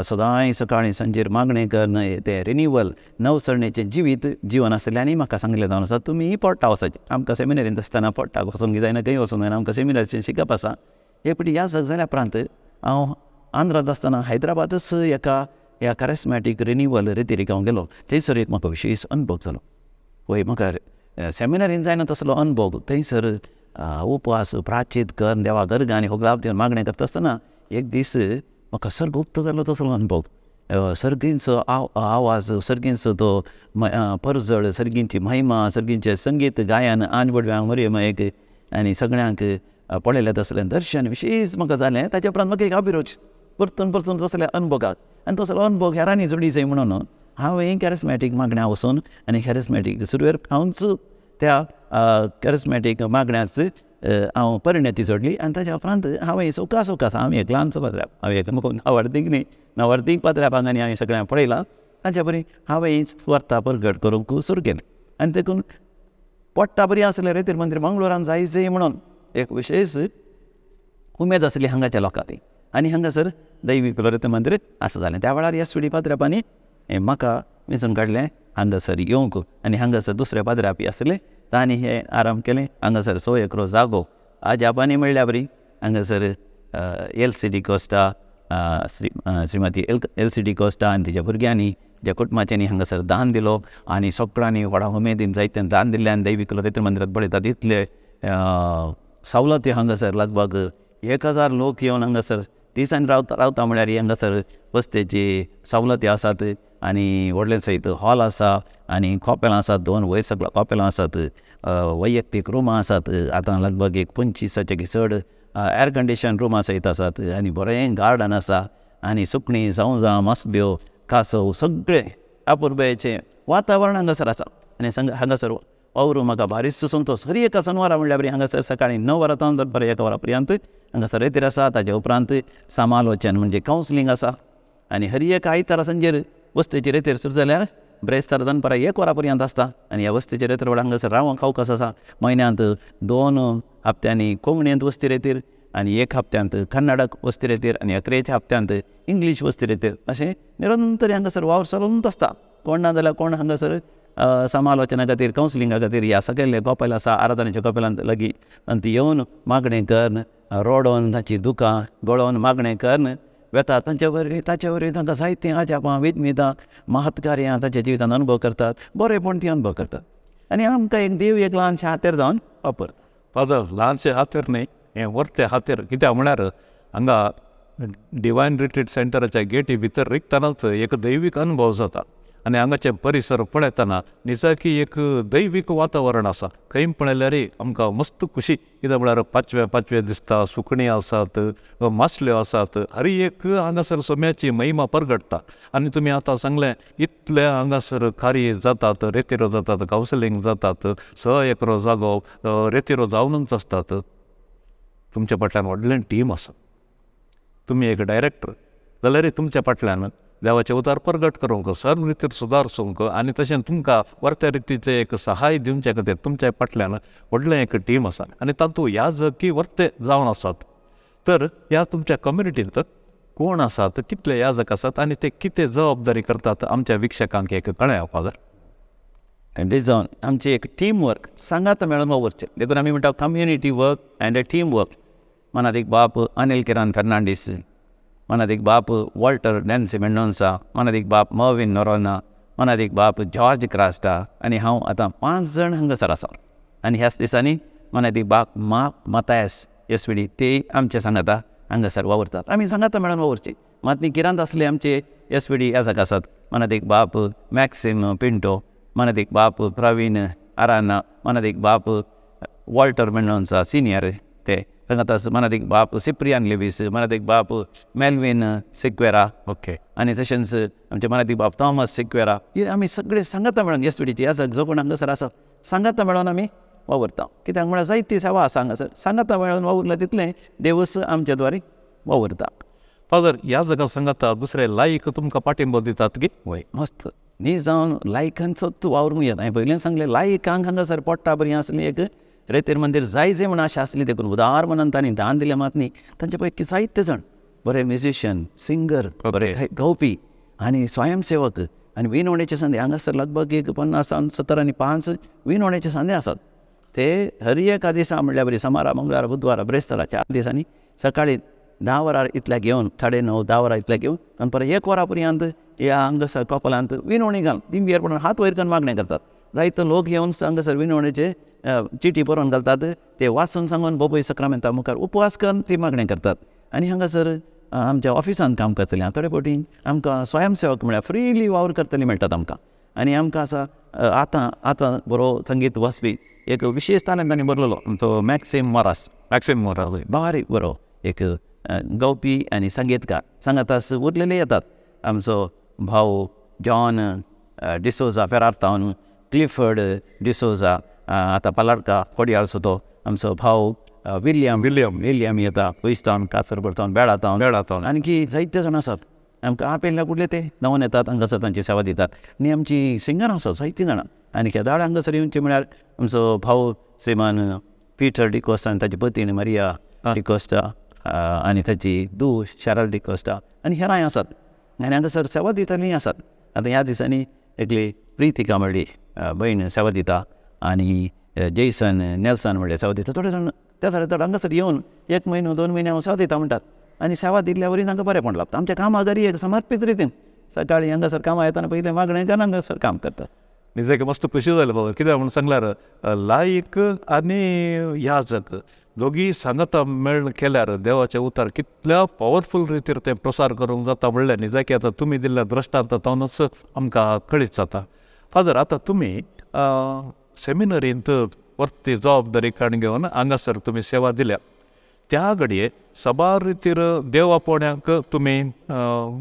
सदांय सकाळीं सांजेर मागणें करून तें रिन्युवल नवसरणेचें जीवन आसलें. आनी म्हाका सांगलें जावन आसा तुमी पडटा वचाचें. आमकां सेमिनरींत आसतना पडटाक वचूंक जायना खंय वचूंक जायना आमकां सेमिनारीचें शिकप आसा. एक फावटी ह्या जाल्या उपरांत हांव आंध्रांत आसतना हैदराबादच ह्या कॅरिस्मॅटीक रिन्युवल रितीरीक हांव गेलो. थंयसर एक म्हाका विशेश अनुभव जालो. पळय म्हाका सेमिनारीन जायना तसलो अनुभव. थंयसर उपवास प्राचीत करून देवा गर्ग आनी होगलाब दिवन मागणें करता आसतना एक दीस म्हाका सर्ग उक्तो जालो तसलो अनुभव. सर्गींचो आवाज, सर्गींचो तो परजळ, सर्गींची महिमा, सर्गींचे संगीत गायन आनवडव्यांक मरयमायेक आनी सगळ्यांक पळयलें तसलें दर्शन विशेष म्हाका जालें. ताच्या उपरांत म्हाका एक अभिरुच परतून परतून तसले अनुभवाक आनी तसलो अनुभव हेरांनी जोडी जाय म्हणून हांवें कॅरिस्मॅटीक मागण्या वचून आनी कॅरिस्मॅटीक सुरवेर हांवच त्या कॅरिस्मॅटीक मागण्याच हांव परिणती जोडली. आनी ताच्या उपरांत हांवें सोकास हांवें एक ल्हानसो पात्राप, हांवें एक नवर्तीक न्ही नवर्तीक पात्रापाक आनी हांवें सगळ्यांक पळयलां. ताच्या परी हांवें ही वार्ता प्रगट करूंक सुरू केलें. आनी देखून पडटा बरी आसलें रेतीर मंदीर मंगळूरान जाय म्हणून एक विशेष उमेद आसली हांगाच्या लोकांनी. आनी हांगासर दैवीक रेतीर मंदीर आसा जालें. त्या वेळार SVD पात्रापांनी म्हाका वेंचून काडलें हांगासर येवंक. आनी हांगासर दुसरे पात्रापी आसले तांणी हें आराम केलें. हांगासर 100 एकरो जागो आजापांनी मेळ्ळ्या बरी. हांगासर LCD Costa Shrimati LCD Costa आनी तिच्या भुरग्यांनी ज्या कुटुंबाच्यांनी हांगासर दान दिलो आनी सगळ्यांनी व्हडा उमेदीन जायत्यान दान दिल्लें. आनी दैवीक रेतीर मंदिरांत पळयतात इतले सवलती हांगासर लगभग 1000 लोक येवन हांगासर दिसांनी रावता म्हळ्यार हांगासर वस्तेची सवलती आसात. आनी व्हडले सयत हॉल आसा आनी कॉपेलां आसात, 2 वयर सकयल कॉपेलां आसात, वैयक्तीक रुमां आसात. आतां लगभग एक 25च्याकय चड एअर कंडिशन रुमां सयत आसात. आनी बरें गार्डन आसा आनी सुकणीं जावजां मसब्यो कासव सगळें अपुर्बेचें वातावरण हांगासर आसा. आनी हांगासर वावरूं म्हाका भारीच संतोश. हर एका शेनवारा म्हणल्यार बरी हांगासर सकाळीं 9 वरां दनपार 1 वरा पर्यंत हांगासर रेतीर आसा. ताच्या उपरांत समालोचन म्हणजे कावन्सिलींग आसा. आनी हर एक आयतारा संजेर वस्तेची रेतीर सुरू जाल्यार ब्रेस्तार दनपारां 1 वरा पर्यंत आसता. आनी ह्या वस्तेच्या रेतीर वेळार हांगासर रावंक खावकास आसा. म्हयन्यांत 2 हप्त्यांनी कोंकणींत वस्ती रेतीर आनी 1 हप्त्यांत कन्नडा वस्ती रेतीर आनी 11 हप्त्यांत इंग्लीश वस्ती रेतीर. अशें निरंतर हांगासर वावर चलूंच आसता. कोण ना जाल्यार कोण हांगासर समालोचना खातीर कावन्सिलिंगा खातीर ह्या सगळे कॉपेल आसा आराधनेच्या कॉपेलांत लागीं. आनी ती येवन मागणें करन रोडोन ताची दुकां गळोवन मागणें करन वेतात. ताचे वरवीं तांकां जायतीं आजापां विधमितां महत्कार्यां ताच्या जिवितांत अनुभव करतात. बरेपण ती अनुभव करतात. आनी आमकां एक देव एक ल्हानशें हातेर जावन वापरता. फादर ल्हानशें हातेर न्ही, हें व्हडलें हातेर. कित्याक म्हळ्यार हांगा डिवायन रिट्रीट सेंटराच्या गेटी भितर रिकतानाच एक दैवीक अनुभव जाता. आनी हांगाचे परिसर पळयतना निजाकी एक दैवीक वातावरण आसा. खंय पळयल्यार आमकां मस्त खुशी. कित्याक म्हळ्यार पांचवे दिसता, सुकणीं आसात, मासल्यो आसात. हर एक हांगासर सोम्याची महिमा परगडटा. आनी तुमी आतां सांगलें इतले हांगासर कार्य जातात, रेतीरो जातात, कावन्सिलींग जातात, 100 एकरो जागो रेतीरो जावनूच आसतात. तुमच्या फाटल्यान व्हडलें टीम आसा. तुमी एक डायरेक्टर जाल्यार तुमच्या फाटल्यान देवाचें उतार परगट करूंक, सर्व रितीर सुदारसूंक आनी तशें तुमकां वर्त्या रितीचें एक सहाय दिवचे खातीर तुमच्या फाटल्यान व्हडलें एक टीम आसा. आनी तातूंत ह्या जकी वर्ते जावन आसात. तर ह्या तुमच्या कम्युनिटींत कोण आसात, कितले याजक आसात आनी ते कितें जबाबदारी करतात आमच्या विक्षकांक एक कळ्ळें फादर. खंडीत जावन आमचें एक टीम वर्क सांगात मेळून वावरचें. देखून आमी म्हणटा community work and a team work. मनात एक बाप अनिल किरण फेर्नांडीस, मनात एक बाप वॉल्टर डॅन्सी मेंडोन्सा, मनात एक बाप मर्विन नोरोना, मनात एक बाप जॉर्ज क्रास्टा आनी हांव आतां 5 जाण हांगासर आसा. आनी ह्याच दिसांनी मनात एक बाप मातायस SVD ते आमचे सांगाता हांगासर वावरतात. आमी सांगाता मेळून वावरची. मातनी किरांत आसले आमचे SVD याजक आसात. मनात एक बाप मॅक्सिम पिंटो, मनात एक बाप प्रवीण आराना, मनात एक बाप वॉल्टर मेंडोन्सा सिनियर ते सांगाता. मनात एक बाप सिप्रियान लिविस, मनात एक बाप मेल्विन सिक्वेरा. ओके. आनी तशेंच आमचे मनात एक बाप थॉमस सिक्वेरा. हे आमी सगळे सांगाता मेळून SVDचे याजक जो कोण हांगासर आसा सांगाता मेळून आमी वावरता. कित्याक म्हळ्यार जायती सेवा आसा हांगासर. सांगाता मेळून वावरलें तितलें देवस आमच्या द्वारे वावरता. फादर ह्या जागा सांगाता दुसरे लायक तुमकां पाठिंबो दितात की? वय मस्त न्ही जावन लायकांचोच वावरूंक येता. हांवें पयलीं सांगलें लायकांक हांगासर पडटा बरी आसली एक रेतीर मंदीर जाय म्हण आशा आसली. देखून उदार मनान तांणी दान दिलें. मात न्ही तांचे पैकी जायते जाण बरे म्युजिशियन, सिंगर, बरे गावपी आनी स्वयंसेवक आनी विणवणेचे संदी हांगासर लगभग एक 50-70 आनी 5 विणवणेचे संदी आसात. ते हर एका दिसा म्हणल्यार बरी सोमारा, मंगळारा, बुधवारा, ब्रेस्तारा 4 दिसांनी सकाळीं 10 वरां इतल्याक येवन 9:30-10 वरां इतल्याक येवन आनी परत 1 वरा पर्यंत ह्या हांगासर कॉपलांत विणवणी घालून दिंबेर पडून हात वयर करून मागणें करतात. जायतो लोक येवन हांगासर विणवणेचे चिटी बरोवन घालतात. ते वाचून सांगून बोबय सक्रामेंता मुखार उपवास करून ती मागणें करतात. आनी हांगासर आमच्या ऑफिसान काम करतलीं थोडे फावटी आमकां स्वयंसेवक म्हळ्यार फ्रीली वावर करतलीं मेळटात आमकां. आनी आमकां आसा आतां बरो संगीत वाचपी एक विशेश तालंत ताणें बरयलो आमचो मॅक्सिम मोरास बारीक बरो एक गावपी आनी संगीतकार सांगातास उरलेले येतात. आमचो भाव जॉन डिसोजा फेरार्तावन, क्लिफर्ड डिसोजा आतां पालाडका कोडयाळ सुतो, आमचो भाव विलियम येता पयसतावन कासरबरतावन बेळातावन आणखी जायते जाण आसात. आमकां आपयल्या कुठले ते धांवन येतात हांगासर तांची सेवा दितात. आनी आमची सिंगर आसात जायतीं जाणां. आनी केदाळ हांगासर येवचे म्हळ्यार आमचो भाव श्रीमान पिटर डिकोस्टा आनी ताची पत्नी मारिया डिकोस्टा आनी ताची धूव शाराल डिकोस्टा आनी हेरांय आसात. आनी हांगासर सेवा दितालीं आसात. आतां ह्या दिसांनी एकली प्रितिका म्हणली भयण सेवा दिता आनी जेसन नेल्सन म्हणले सेवा दिता. थोडे जाण त्या थोडे हांगासर येवन 1 म्हयनो 2 म्हयने हांव सेवा दिता म्हणटात. आनी सेवा दिल्ल्या वरी तांकां बरेंपण लागता. आमच्या कामा घरी एक समर्पीत रितीन सकाळीं हांगासर कामां येताना पयलें मागणें घालून हांगासर काम करतात. निजाक मस्त खुशी जाली बाबा. कित्याक म्हणून सांगल्यार लायक आनी याजक दोगी सांगता मेळ केल्यार देवाचें उतर कितल्या पॉवरफूल रितीर तें प्रसार करूंक जाता म्हणलें निजाकी आतां तुमी दिल्ल्या दृश्टांतांतूनच आमकां कळीत जाता. फादर, आतां तुमी सेमिनरींत वरती जबाबदारी काण घेवन हांगासर तुमी सेवा दिल्या. त्या घडये सबार रितीर देवापोण्याक तुमी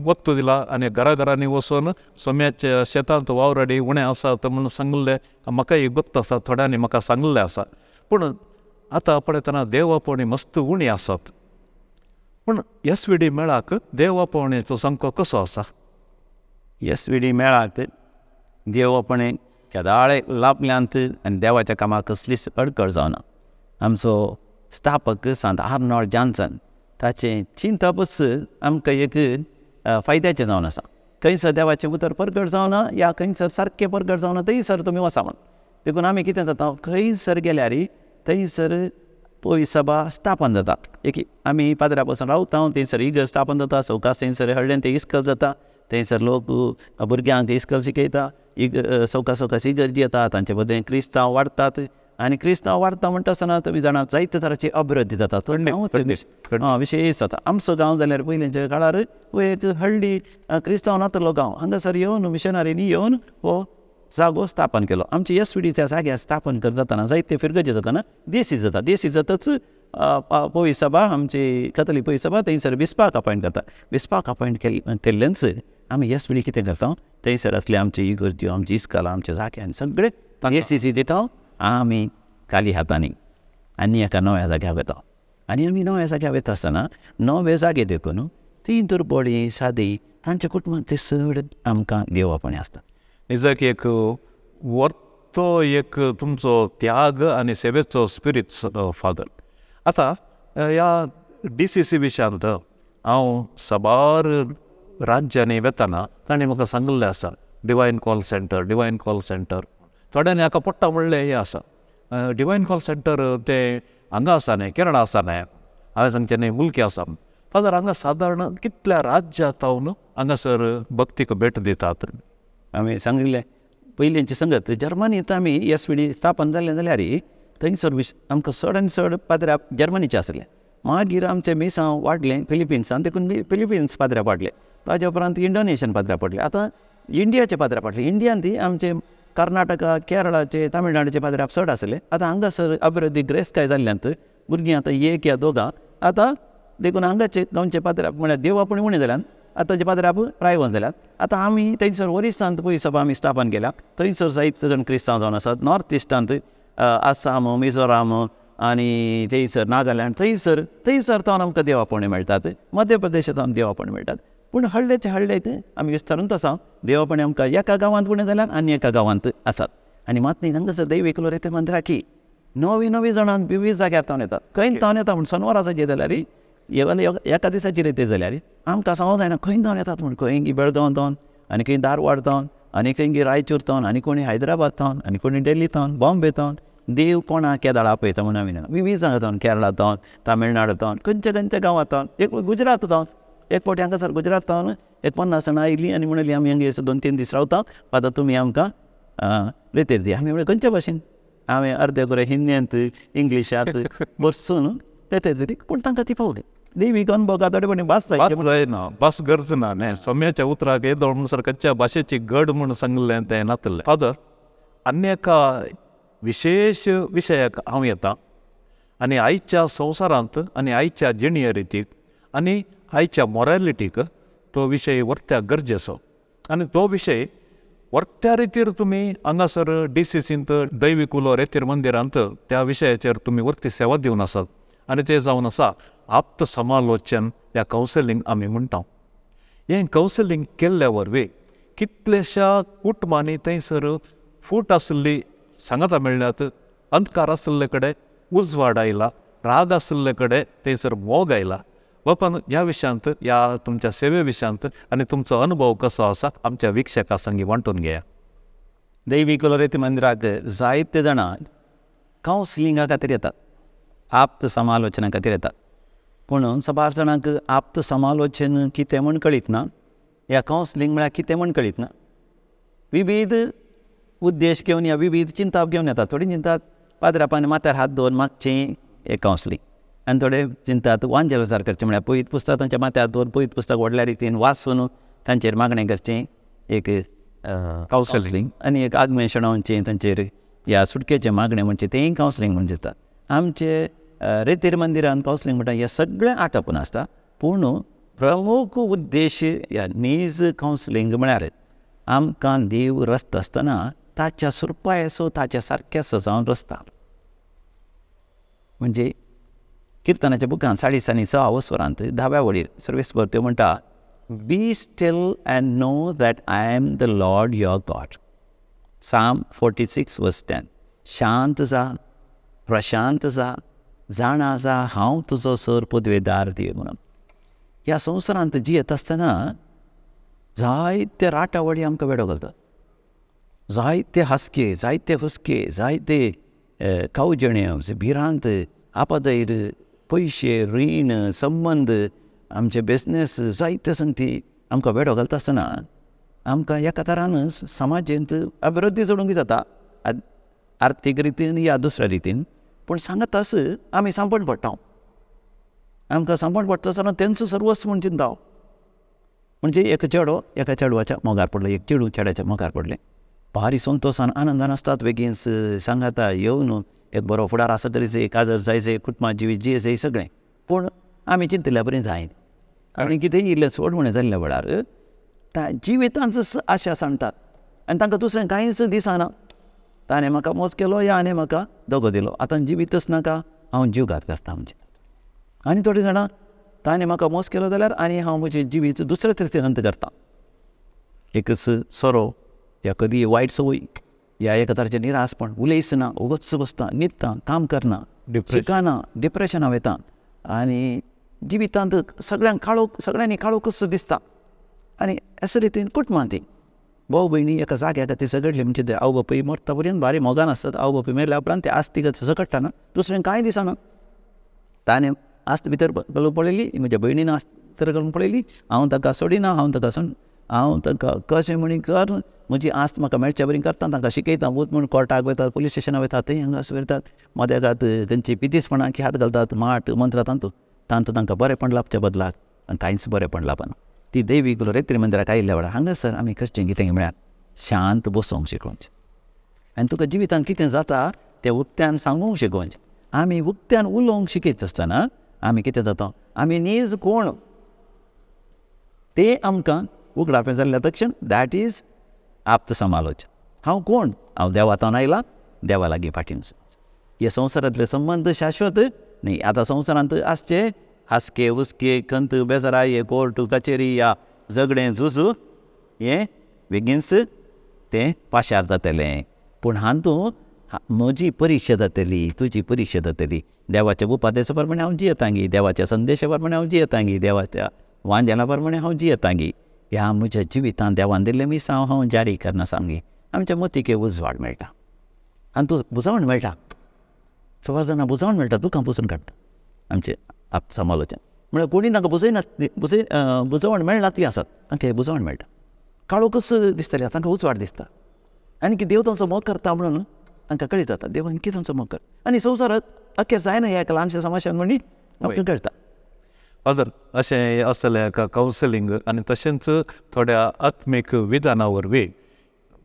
वत्त दिला आनी घराघरांनी वचून सोम्याच्या शेतांत वावराडी उणें आसात म्हणून सांगलें. म्हाकाय गोत्त आसा, थोड्यांनी म्हाका सांगलें आसा. पूण आतां पळयतना देवापोवणी मस्त उणी आसात. पूण SVD मेळाक देवापोवणेचो सामको कसो आसा? SVD मेळाक देवापोवणें केदाळे लाभल्यांत आनी देवाच्या कामाक कसलीच अडखळ जावना. आमचो स्थापक सांत आर्नॉल्ड जॉन्सन ताचें चिंतपच आमकां एक फायद्याचें जावन आसा. खंयसर देवाचें उतर परगट जावना या खंयसर सारकें परगट जावना थंयसर तुमी वचा म्हण. देखून आमी कितें जाता खंयसर गेल्यार थंयसर पळय सभा स्थापन जाता. एक आमी पाद्रा पासून रावता थंयसर इगर स्थापन जाता. सवकास थंयसर हळडेन तें इस्कल जाता. थंयसर लोक भुरग्यांक इस्कल शिकयता. सवकास इगर्जी येता. तांचे बद्दल क्रिस्तांव वाडटात आनी क्रिस्तांव वाडटा म्हणटा आसतना तुमी जाणात जायते तरांची अभिवृद्धी जाता. विशेश जाता. आमचो गांव जाल्यार पयलींच्या काळार एक हळडी क्रिस्तांव नातलो गांव. हांगासर येवन मिशनरींनी येवन हो जागो स्थापन केलो. आमची SVD त्या जाग्यार स्थापन करता जातना जायते फिरगजे जाताना देसी जाता. देसी जाताच पळय सभा आमची कथोलीक पळय सभा थंयसर बिस्पाक अपॉयंट करता. बिस्पाक अपॉयंट केल्ल्यानच आमी SVD कितें करता थंयसर असले आमचे इगर्ज्यो आमची इस्कलां आमचे जागे आनी सगळे ACC दिता. आमी खाली हातांनी आनी एका नव्या जाग्यार वता. आनी आमी नव्या जाग्यार वता आसतना नवे जागे देखून ती दुर्बळी सादी तांच्या कुटुंबांत ते चड आमकां देवापणी आसता. निजाक एक वर्तो एक तुमचो त्याग आनी सेवेचो स्पिरीट फादर. आतां ह्या DCC विशयांत हांव सबार राज्यांनी वेताना ताणें म्हाका सांगलें आसा डिवायन कॉल सेंटर. थोड्यांनी हाका पडटा म्हणलें हें आसा. डिवायन कॉल सेंटर तें हांगा आसा न्हय, केरळा आसा न्हय, हांवें सांगचें न्हय मुल्की आसा. फादर, हांगा सादारण कितल्या राज्यांतावन हांगासर भक्तीक भेट दितात? आमी सांगिल्लें पयलींची संगत जर्मनींत आमी SVD स्थापन जाल्लें जाल्यार थंयसर आमकां चड आनी चड पाद्र्या जर्मनीचे आसले. मागीर आमचें मेसांव वाडलें फिलिपिन्सान. देखून फिलिपिन्स पाद्र्या पडले. ताज्या उपरांत इंडोनेशियन पाद्र्या पडले. आतां इंडियाचे पाद्र्या पडले. इंडियान ती आमचे कर्नाटका, केरळाचे, तामिळनाडूचे पाद्र्या चड आसले. आतां हांगासर अभिवृद्धी ग्रेस्काय जाल्ल्यांत भुरगीं आतां एक या दोगां आतां देखून हांगाचे गांवचे पाद्र्याप म्हळ्यार देवापूण उणें जाल्यात. आतांचे पाद्र्याप प्रायवंत जाल्यात. आतां आमी थंयसर ओरिसांत पळय सभा आमी स्थापन केल्या. थंयसर जायते जाण क्रिस्तांव जावन आसात. नॉर्थ इस्टांत आसाम, मिझोराम आनी थंयसर नागालँड थंयसर तावन आमकां देवापणे मेळटात. मध्य प्रदेशांत देवापणे मेळटात. पूण हळडेक आमी विस्तारूंत आसा. देवापणे आमकां एका गांवांत उणें जाल्यात आनी एका गांवांत आसात. आनी मात न्ही हांगासर दैविकलो रेते मंदिराकी नवी जाणां विविध जाग्यार तावन येतात. खंय तावन येता म्हण शनवाराचे जाल्यार एका दिसाची रेते जाल्यार आमकां सांगूंक जायना खंय तावन येतात म्हण. खंय बेळगांव तावन आनी खंय धारवाड तावन आनी खंय रायचूर तावन आनी कोणी हैदराबाद तावन आनी कोणी दिल्ली तावन बॉम्बे तावन देव कोणा केदाळ आपयता म्हण आमी विविध जागा तावन केरळा तावन तामिळनाडू तावन खंयच्या गांवांत तावन एक गुजरात तावन एक फावटी हांगासर गुजरात तावन एक 50 जाणां आयलीं आनी म्हणली आमी हांगा 2-3 दीस रावता. आतां तुमी आमकां रेतेर दी. आमी म्हणलें खंयच्या भाशेन? हांवें अर्दे गोरे हिंदींत इंग्लिशांत बसून रेतेर दिली. पूण तांकां ती पावली. दैवीक अनुभव कातडपणी भास बस जायना बस गरजना न्ही सम्याच्या उतराक येदोळ म्हणसर खंयच्या भाशेची गड म्हणून सांगलें तें नातलें. फादर अन्य एका विशेष विशयाक हांव येता आनी आयच्या संवसारांत आनी आयच्या जिणये रितीक आनी आयच्या मॉरॅलिटीक तो विशय वर्त्याक गरजेचो. आनी तो विशय वर्त्या रितीर तुमी हांगासर DCCंत दैवीक उलो रेतीर मंदिरांत त्या विशयाचेर तुमी वर्ती सेवा दिवन आसात. आनी तें जावन आसा आप्त समालोचन या कावन्सिलींग आमी म्हणटा. हें कावन्सिलींग केल्ल्या वरवीं कितलेशा कुटुंबांनी थंयसर फूट आशिल्ली सांगाता मेळ्ळ्यात, अंधकार आशिल्ले कडेन उजवाड आयला, राग आशिल्ले कडेन थंयसर मोग आयला. बापान ह्या विशयांत ह्या तुमच्या सेवे विशयांत आनी तुमचो अनुभव कसो आसा आमच्या विक्षका संगी वांटून घेया. दैवीक रेती मंदिराक जायते जाणां कावन्सिलिंगा खातीर येतात, आप्त समालोचना खातीर येतात. पूण सबार जाणांक आप्त समालोचन कितें म्हूण कळीत ना, ह्या कावन्सिलिंग म्हळ्यार कितें म्हूण कळीत ना. विविध उद्देश घेवन ह्या विविध चिंता घेवन येतात. थोडी चिंतात पाद्रापान माथ्यार हात दवरून मागचें हें कावन्सिलींग, आनी थोडे चिंतात वांजेलजार करचें म्हळ्यार पयत पुस्तक तांच्या माथ्यार दवरून पयत पुस्तक व्हडल्या रितीन वाचून तांचेर मागणें करचें एक कावन्सिलींग. आनी एक आगमें शेणोवचें तांचेर ह्या सुटकेचें मागणें म्हणचें तेंय कावन्सिलींग म्हणून दिसतात. आमचे रेतीर मंदिरान कावन्सिलींग म्हणटा हें सगळें आटापून आसता. पूण प्रमुख उद्देश ह्या नीज कावन्सिलींग म्हळ्यार आमकां देव रचता आसतना ताच्या सुरपायेचो ताच्या सारक्या सजावन रचता. म्हणजे किर्तनाच्या बुकान 6:6 स्वरांत 10व्या वळीर सर्वेस्पर त्यो म्हणटा, be still and know that I am the lord your God. Psalm 46:10. शांत जा, प्रशांत जा, जाणा जा हांव तुजो सर पदवेदार देव म्हणून. ह्या संवसारांत जियेत आसतना जायते राटावडी आमकां वेडो घालतात. जायते हासके, जायते हुस्के, जायते कावजण्यो, भिरांत, आपदैर, पयशे, रीण, संबंद, आमचे बिझनेस, जायते संगती आमकां वेडो घालता आसतना आमकां एका तरान समाजेंत अभिवृद्धी जोडूंक जाता, आर्थीक रितीन या दुसऱ्या रितीन. पूण सांगतास आमी सांपण पडटा. आमकां सांपण पडटा आसतना तेंचो सर्वस्व म्हूण चिंता. म्हणजे एक चेडो एका चेडवाच्या मोगार पडलो, एक चेडूं चेड्याच्या मोगार पडलें. भारी संतोशान आनंदान आसतात. बेगीन सांगाता येवन एक बरो फुडार आसा तरी जाय, काजर जाय जाय, कुटुंबां जिवीत जिये जाय सगळें. पूण आमी चिंतल्या बरें जायना. आनी कितें इल्लें सोड म्हणें जाल्ल्या वेळार जिवितांचो आशा सांडटात आनी तांकां दुसरें कांयच दिसना. ताणें म्हाका मोज केलो या आनी म्हाका दोगो दिलो, आतां जिवीतच नाका, हांव जीव घात करता म्हणजे. आनी थोडीं जाणां ताणें म्हाका मोज केलो जाल्यार आनी हांव म्हजें जिवीत दुसऱ्या तरेन अंत करता. एकच सोरो या कधी वायट संवय या एका तरेचें निरासपण, उलयसना, उगच बसता, न्हिदता, काम करना, शिकना, डिप्रेशनां वयता आनी जिवितांत सगळ्यांनी काळोखच दिसता. आनी अशे रितीन कुटुंबांत भाऊ भयणी एका जाग्या खातीर झगडले. म्हणजे ते आवय बापूय मरता पर्यंत भारी मोगान आसतात. आवय बापूय मेल्या उपरांत ते आस्ती झगडटाना, दुसरें कांय दिसना. ताणें आस्त भितर घालून पळयली, म्हज्या भयणीन आस्त भितर घालून पळयली, हांव ताका सोडिना, हांव ताका कशें म्हणी कर, म्हजी आस्त म्हाका मेळच्या बरी करता, तांकां शिकयता, वच म्हूण कोर्टाक वयतात, पुलीस स्टेशनाक वयतात, थंय हांगासर वयतात, मदेगात तेंची पितीसपणांकी हात घालतात, माट मंत्र तांकां बरेंपण लाभच्या बदलाक आनी कांयच बरेंपण लाभना. ती दैवीक रेतीर मंदिराक आयिल्ल्या वेळार हांगासर आमी करचें कितें म्हळ्यार शांत बसोवंक शिकोवचें. आनी तुका जिवितांत कितें जाता तें उक्त्यान सांगूंक शिकोवचें. आमी उक्त्यान उलोवंक शिकयत आसतना आमी कितें जाता, आमी नीज कोण तें आमकां उगडापें जाल्ल्या तक्षण दॅट इज आप्त समालोचन. हांव कोण, हांव देवातावन आयला, देवा लागीं फाटीं वचपाचें. हे संवसारांतले संबंद शाश्वत न्ही. आतां संवसारांत आसचे हासके हुस्के, खंत बेजाराय, कोर्ट कचेरी या झगडें झुज हें बेगीनच तें पाशार जातलें. पूण हातूंत म्हजी परीक्षा जातली, तुजी परीक्षा जातली. देवाच्या उपादेशा प्रमाणे हांव जियेतांगी, देवाच्या संदेशा प्रमाणे हांव जियेतांगी, देवाच्या वांजेला प्रमाणे हांव जियेतांगी. ह्या म्हज्या जिवितांत देवान दिल्लें मिसांव हांव जारी करना सांगी. आमच्या मतीक उजवाड मेळटा आनी तूं बुजावण मेळटा. सवार जाणां बुजावण मेळटा, दुखां पुसून काडटा. आमचें आप्त समालोचन म्हळ्यार कोणी तांकां बुजवण मेळना ती आसात, तांकां हें बुजवण मेळटा. काळोखच दिसतले तांकां उजवाड दिसता. आनी की देव तांचो मोग करता म्हणून तांकां कळीत जाता देवान कितें तांचो मोग कर. आनी संवसारांत अखेर जायना ह्या एक ल्हानशा समाशान म्हणी आमकां कळटा. फादर अशें आसलें का कावन्सिलींग आनी तशेंच थोड्या आत्मीक विधानावर वे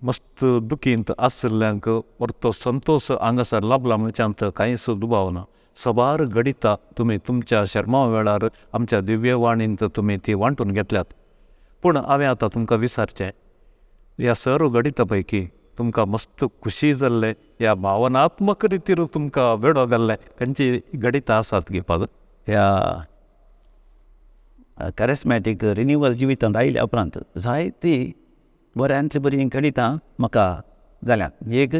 मस्त दुखींत आसल्ल्यांक परतो संतोष हांगासर लाभला म्हणच्यान कांयच दुबाव ना. सबार घडिता तुमी तुमच्या शर्मा वेळार आमच्या दिव्यवाणींत तुमी ती वांटून घेतल्यात. पूण हांवें आतां तुमकां विचारचें, ह्या सर्व गणिता पैकी तुमकां मस्त खुशी जाल्ले, ह्या भावनात्मक रितीर तुमकां वेडो घाल्ले खंयची गणितां आसात गी फादर? ह्या कॅरिस्मॅटीक रिन्युवल जिवितांत आयल्या उपरांत जायती बऱ्यांतली बरी गणितां म्हाका जाल्यात. एक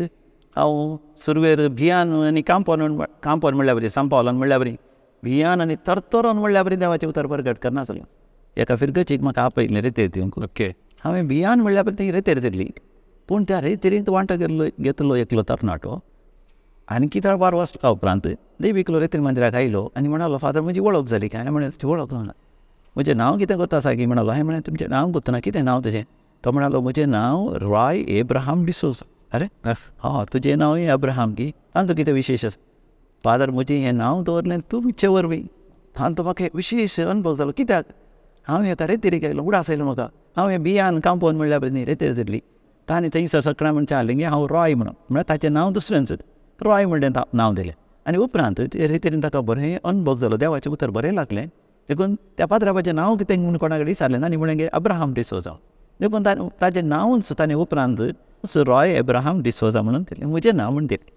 हांव सुरवेर भियान आनी कांपोन म्हणल्या बरी, सांपावलान म्हणल्या बरी, भियान आनी तरतरोन म्हणल्या बरी देवाचें उतर प्रगट करनासलो. एका फिरगचीक म्हाका आपयलें रेतेर दिवंक. ओके. हांवें भियान म्हणल्या बरी ती रेतेर दिल्ली, पूण त्या रेतेरींत वांटो घेतलो एकलो तरणाटो. आनी कितें बार वचपा उपरांत देविकलो रेतीर मंदिराक आयलो आनी म्हणालो, फादर म्हजी वळख जाली काय? हांवें म्हणलें तुजी वळख जावना. म्हजें नांव कितें करता सारकी म्हणलो. हांवें म्हणलें तुमचें नांव गुर्तना, कितें नांव तुजें? तो म्हणालो, म्हजें नांव रॉय एब्राहाम डिसोजा. अरे हा, तुजें नांव एब्राहाम की? तांचो कितें विशेश आसा? फादर म्हजें हें नांव दवरलें तुमचे वरवीं. तांचो म्हाका एक विशेश अनुभव जालो. कित्याक? हांव एका रेतेरीक आयलो, उडास आयलो म्हाका. हांवें बियान कांपोवन म्हणल्या बरी रेतेर धरली. ताणें थंयसर सकाळ म्हणचे हाडलें गे हांव रॉय म्हणून, म्हळ्यार ताचें नांव दुसरेंच रॉय म्हणलें नांव दिलें. आनी उपरांत ते रेतेरीन ताका बरें अनुभव जालो, देवाचें उतर बरें लागलें. देखून त्या पात्रांवाचें नांव कितें म्हूण कोणा कडेन विचारलें ना आनी म्हणलें गे अब्राहाम डिसोजा. देखून ताचें नांवच ताणें उपरांत रॉय एब्राहाम डिसोजा म्हणून दिलें, म्हजें नांव म्हूण दिलें.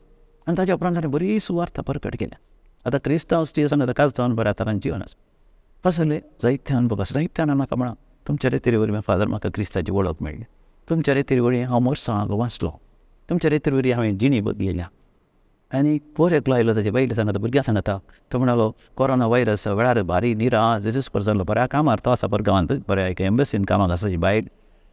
आनी ताच्या उपरांत ताणें बरी सुवार्थ प्रकट केल्या. आतां क्रिस्तांव स्टेशन आतां काज जावन बऱ्या तरान जिवन आसा. असले जायते अनुभव आसा. जायते जाणां म्हाका म्हणा, तुमच्या रेतेरी वरवीं फादर म्हाका क्रिस्ताची वळख मेळ्ळी. तुमच्या रेतेरी वरवीं हांव मोर्सां हांगा वाचलो. तुमच्या रेतेरी वरवीं हांवें जिणी बदलिल्या. आनी पोर एकलो आयलो, ताचे बायले सांगता, भुरग्यां सांगता. तो म्हणालो, कोरोना वायरस वेळार भारी निराश दिसपर जाल्लो. बऱ्या कामार तो आसा परगांवांत, बऱ्या एका एम्बसीन कामाक आसा.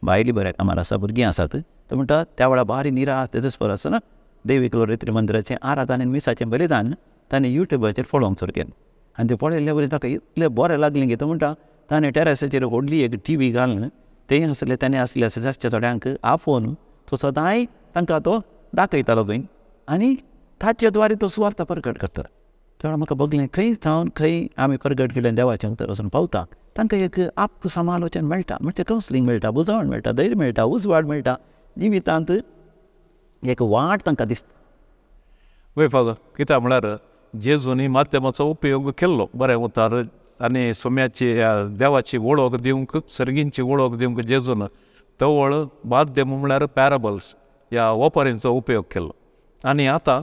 बायली बऱ्या कामार आसा, भुरगीं आसात. तो म्हणटा त्या वेळार भारी निराश दिसपर आसतना देविकलो रेत्री मंदिराचें आराधन आनी मिसाचें बलिदान ताणें युट्यूबाचेर पळोवंक सुरू केलें. आनी तें पळयल्ल्या वरी ताका इतलें बरें लागलें की तो म्हणटा ताणें टॅरसाचेर व्हडली एक टीव्ही घालून तें आसलें ताणें आसल्या शेजारच्या थोड्यांक आपोवन तो सदांय तांकां तो दाखयतालो खंय आनी ताचे द्वारे तो सुवार्थ प्रकट करता. तेन्ना म्हाका बगलें खंय जावन खंय आमी प्रगट केलें देवाचें उतर वचून पावता तांकां एक आप्त समालोचन मेळटा, म्हणजे कावन्सिलींग मेळटा, बुजवण मेळटा, धैर्य मेळटा, उजवाड मेळटा, जिवितांत एक वाट तांकां दिसता. वय फादर, कित्याक म्हळ्यार जेजूनी माध्यमाचो उपयोग केल्लो बरें उतार आनी सोम्याची देवाची वळख दिवंक, सर्गींची वळख दिवंक जेजून तवळ माध्यम म्हळ्यार पॅराबल्स ह्या ओपरेंचो उपयोग केल्लो. आनी आतां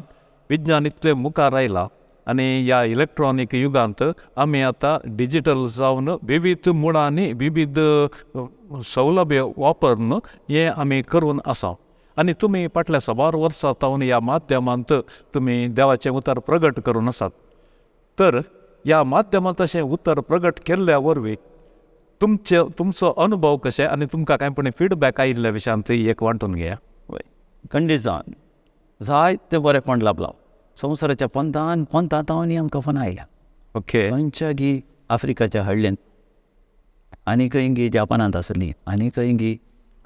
विज्ञान इतलें मुखार आयलां आनी ह्या इलेक्ट्रॉनीक युगांत आमी आतां डिजिटल जावन विविध मुळांनी विविध सौलभ्य वापरून हें आमी करून आसा. आनी तुमी फाटल्या सबार वर्सां तावन ह्या माध्यमांत तुमी देवाचें उतर प्रगट करून आसात. तर ह्या माध्यमांत अशें उतर प्रगट केल्ल्या वरवीं तुमचो अनुभव कशें आनी तुमकां कांयपणी फिडबॅक आयिल्ल्या विशयांत एक वांटून घेया. खंडीत जावन जायते बरेपण लाभलां. संवसाराच्या पंतान हांव आमकां फोन आयल्या. ओके. खंयच्यागी आफ्रिकाच्या हळ्ळेंत, आनी खंयगी जापानांत आसलीं, आनी खंयगी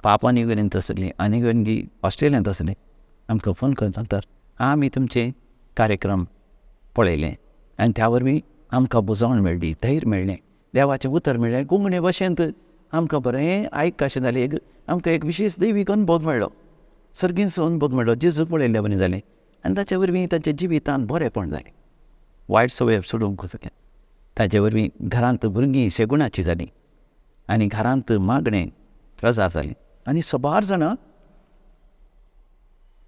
पापा न्यू गिनींत आसलीं, आनी खंयगी ऑस्ट्रेलियांत आसलीं, आमकां फोन करून सांगतात आमी तुमचे कार्यक्रम पळयले आनी त्या वरवीं आमकां बुजवण मेळ्ळी, धैर्य मेळ्ळें, देवाचें उतर मेळ्ळें. गुंगणे भशेंत आमकां बरें आयक कशें जालें. आमकां एक विशेश दैवीक अनुभव मेळ्ळो, सर्गींचो अनुभव मेळ्ळो, जेजू पळयल्ल्या बरें जालें. आनी ताचे वरवीं ताच्या जिवितांत बरेंपण जालें. वायट सवय सोडूंक वचूंक ताचे वरवीं घरांत भुरगीं शेगुणाचीं जालीं आनी घरांत मागणें प्रजार जालें आनी सबार जाणां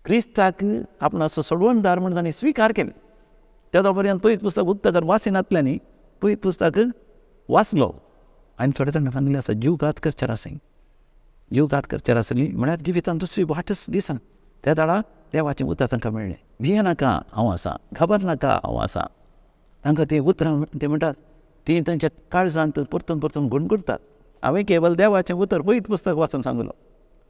क्रिस्ताक आपणाचो सोडवणदार म्हणून तांणी स्विकार केलें. तेदो पर्यंत पयत पुस्तक उक्तकार वाचिनातल्यांनी पयत पुस्तक वाचलो आनी थोडे जाणां सांगलें आसा जीवघात करचार आसली. जीवघात करचार आसली म्हळ्यार जिवितांत दुसरी वाटच दिसना. त्या दाडा देवाचें उतर तांकां मेळ्ळें. भिये नाका हांव आसा, खबर नाका हांव आसा. तांकां तें उतरां ते म्हणटात तीं तांच्या काळजांत परतून परतून गुणगुणटात. हांवें केवल देवाचें उतर पयत पुस्तक वाचून सांगलो,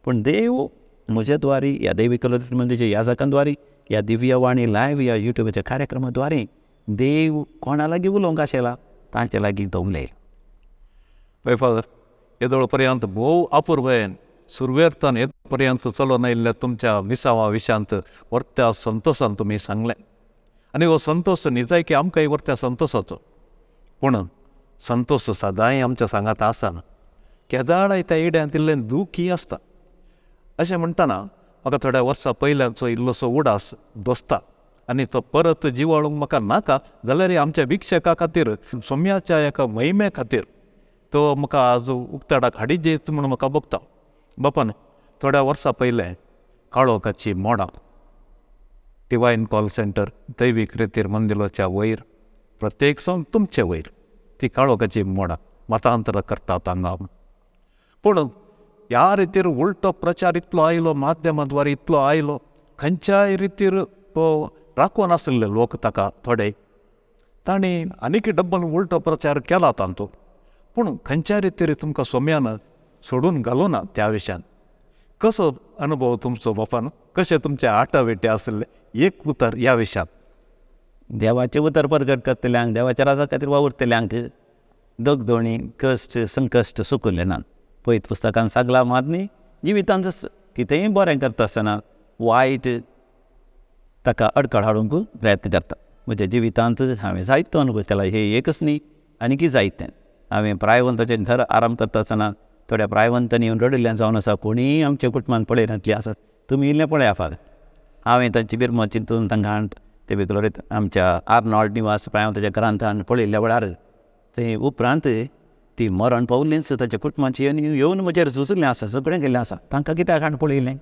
पूण देव म्हज्या द्वारे ह्या दैवीक मंदिराच्या याजकां द्वारे ह्या दिव्यवाणी लायव्ह ह्या युट्यूबाच्या कार्यक्रमा द्वारे देव कोणा लागीं उलोवंक आशिल्ला तांचे लागीं तो उलयलो. वय फादर, येदोळ पर्यंत भोव अपूर्वयेन सुरवेरतान येद पर्यंत चलोन आयिल्ल्या तुमच्या विसावा विशयांत वर्त्या संतोशान तुमी सांगलें. आनी हो संतोश निजाय की आमकांय वर्त्या संतोशाचो. पूण संतोष सदांय आमच्या सांगात आसना. केदाळ त्या येड्यान तिल्लें दुखी आसता. अशें म्हणटाना म्हाका थोड्या वर्सां पयल्याचो इल्लोसो उडास दोसता आनी तो परत जिवाळूंक म्हाका नाका जाल्यार आमच्या भिक्षका खातीर सोम्याच्या एका महिमे खातीर तो म्हाका आज उक्ताडाक हाडी जेत म्हूण म्हाका बगता. बापान थोड्या वर्सां पयलें काळोखाची मोडां डिवायन कॉल सेंटर दैवीक रितीर मंदिराच्या वयर प्रत्येक सण तुमचे वयर ती काळोखाची मोडां मतांतर करतात हांगा. पूण ह्या रितीर उलटो प्रचार इतलो आयलो, माध्यमाद्वारे इतलो आयलो, खंयच्याय रितीर तो राखून नासले लोक ताका थोडे. तांणी आनीक डब्बल उलटो प्रचार केला तांचो, पूण खंयच्या रितीर तुमकां सोम्यान सोडून घालूं ना त्या विशयान. कसो अनुभव तुमचो बापान? कशें तुमचे आटावेटे आसले? एक उतर ह्या विशयात. देवाचे उतर प्रगट करतल्यांक, देवाच्या राजा खातीर वावुरतल्यांक दोगदोणी कश्ट संकश्ट सुकले नात. पळयत पुस्तकान सांगला मात न्ही, जिवितांत कितेंय बरें करता आसतना वायट ताका अडखळ हाडूंक प्रयत्न करता. म्हज्या जिवितांत हांवें जायतो अनुभव केला. हे एकच न्ही, आनीकय जायतें. हांवें प्रायवंताचें घर आराम करता आसतना थोड्या प्रायवंतांनी येवन रडिल्लें जावन आसा. कोणीय आमच्या कुटुंबान पळयनातलीं आसात. तुमी इल्लें पळया फार. हांवें तांची बिरमत चिंतून तांकां ते भितर आमच्या आर्नॉल्ड निवास प्रायवंताच्या घरांत पळयल्ल्या वेळार ते उपरांत ती मरण पावल्लींच ताच्या कुटुंबाची येवन म्हजेर झुजल्लें आसा. सगळें गेल्लें आसा. तांकां कित्याक हाड पळयलें?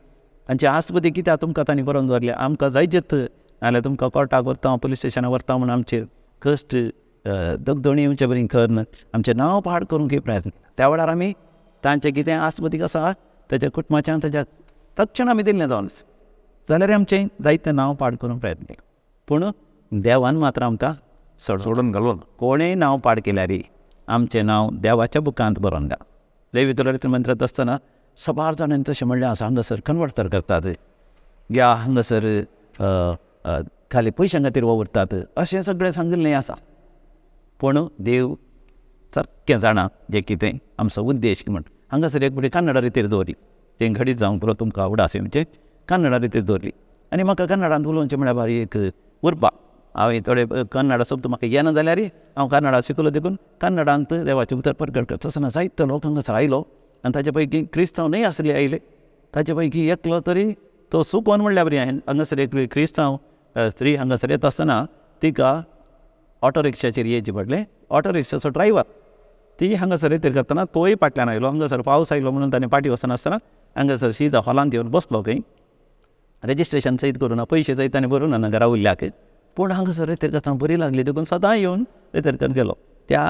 तांचे आस्पदी कित्याक तुमकां तांणी बरोवन दवरलें? आमकां जायत नाल्यार तुमकां कोर्टाक व्हरता, पुलीस स्टेशनाक व्हरता म्हूण आमचेर कश्ट दोगदोणी आमचे बरी करन आमचें नांव पाड करूंक प्रयत्न केला. त्या वेळार आमी तांचें कितें आस्पदीक आसा ताच्या कुटुंबाच्यान ताच्या तक्षण आमी दिल्लें जावन आसा. जाल्यार आमचें जायतें नांव पाड करूंक प्रयत्न केलो. पूण देवान मात्र आमकां सोडून घालून कोणेंय नांव पाड केल्यार आमचें नांव देवाच्या बुकांत बरोवन घाला. दैवीक मंत्रांत आसतना सबार जाणांनी तशें म्हणलें आसा. हांगासर कन्वर्टर करतात, या हांगासर खाली पयशां खातीर वावुरतात, अशें सगळें सांगिल्लें आसा. पूण देव सारकें जाणा जें कितें आमचो उद्देश म्हण. हांगासर एक बरी कन्नडा रितीर दवरली. तें घडीत जावंक पुरो तुमकां उडास येवचें. कन्नडा रितीर दवरली आनी म्हाका कन्नडांत उलोवचें म्हळ्यार बारीक उरपा. हांवें थोडे कन्नडा शब्द म्हाका येना जाल्यार हांव कन्नडा शिकलो देखून कन्नडांत देवाचें उतर प्रगट करता आसतना जायतो लोक हांगासर आयलो आनी ताचे पैकी क्रिस्तांव न्हय आसले आयले. ताचे पैकी एकलो तरी तो सुकोन म्हणल्यार बरी हांवें हांगासर एक क्रिस्तांव स्त्री हांगासर येता आसतना तिका ऑटो रिक्षाचेर येवचें पडलें. ऑटो रिक्षाचो ड्रायव्हर ती हांगासर रितीर करतना तोय फाटल्यान आयलो. हांगासर पावस आयलो म्हणून ताणें फाटीं वचना आसतना हांगासर सीदा हॉलांत येवन बसलो. खंय रेजिस्ट्रेशन सयत करूं ना, पयशे जाय ताणें भरूं ना घरा उरल्याक. पूण हांगासर रितीर करतना बरी लागली देखून सदां येवन रितीर करत गेलो. त्या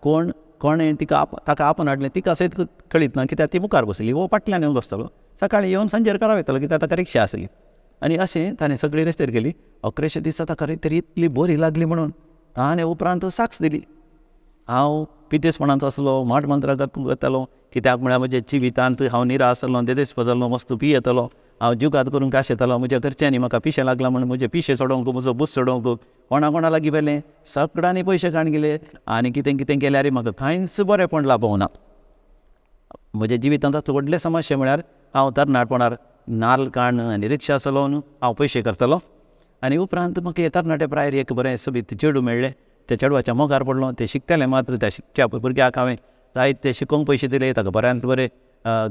कोणें ताका आपण हाडलें तिका सयत कळीत ना, कित्याक ती मुखार बसली, वो फाटल्यान येवन बसतलो. सकाळीं येवन सांजेर घरा वयतलो कित्याक ताका रिक्षा आसली. आनी अशें ताणें सगळी रितीर केली. 11 दिसा ताका रितीर इतली बरी लागली म्हणून ताणें उपरांत साक्ष दिली. हांव पितेसपणांत आसलो, माट मंत्रां करतालो, कित्याक म्हळ्यार म्हज्या जिवितांत हांव निरा आसलो, देदेस्प जाल्लो, मस्त पियेतलो, हांव जुगात करूंक आशेतालो. म्हज्या घरच्यांनी म्हाका पिशें लागलां म्हणून म्हजे पिशे सोडोवंक, म्हजो बूस सोडोवंक कोणा लागीं गेलें, सगळ्यांनी पयशे काण गेले आनी कितें कितें केल्यार म्हाका कांयच बरेंपण लाभोवं ना. म्हज्या जिवितांत व्हडले समस्या म्हळ्यार हांव तरणाटपणार नाल्ल काण आनी रिक्षा चलोवन हांव पयशे करतलो. आनी उपरांत म्हाका हे तरणाटे प्रायर एक बरें सोबीत चेडूं मेळ्ळें. त्या चेडवाच्या मोगार पडलो. ते शिकतालें मात्र त्या शिकच्या भुरग्याक हांवें जायते शिकोवंक पयशे दिले. ताका बऱ्यांत बरें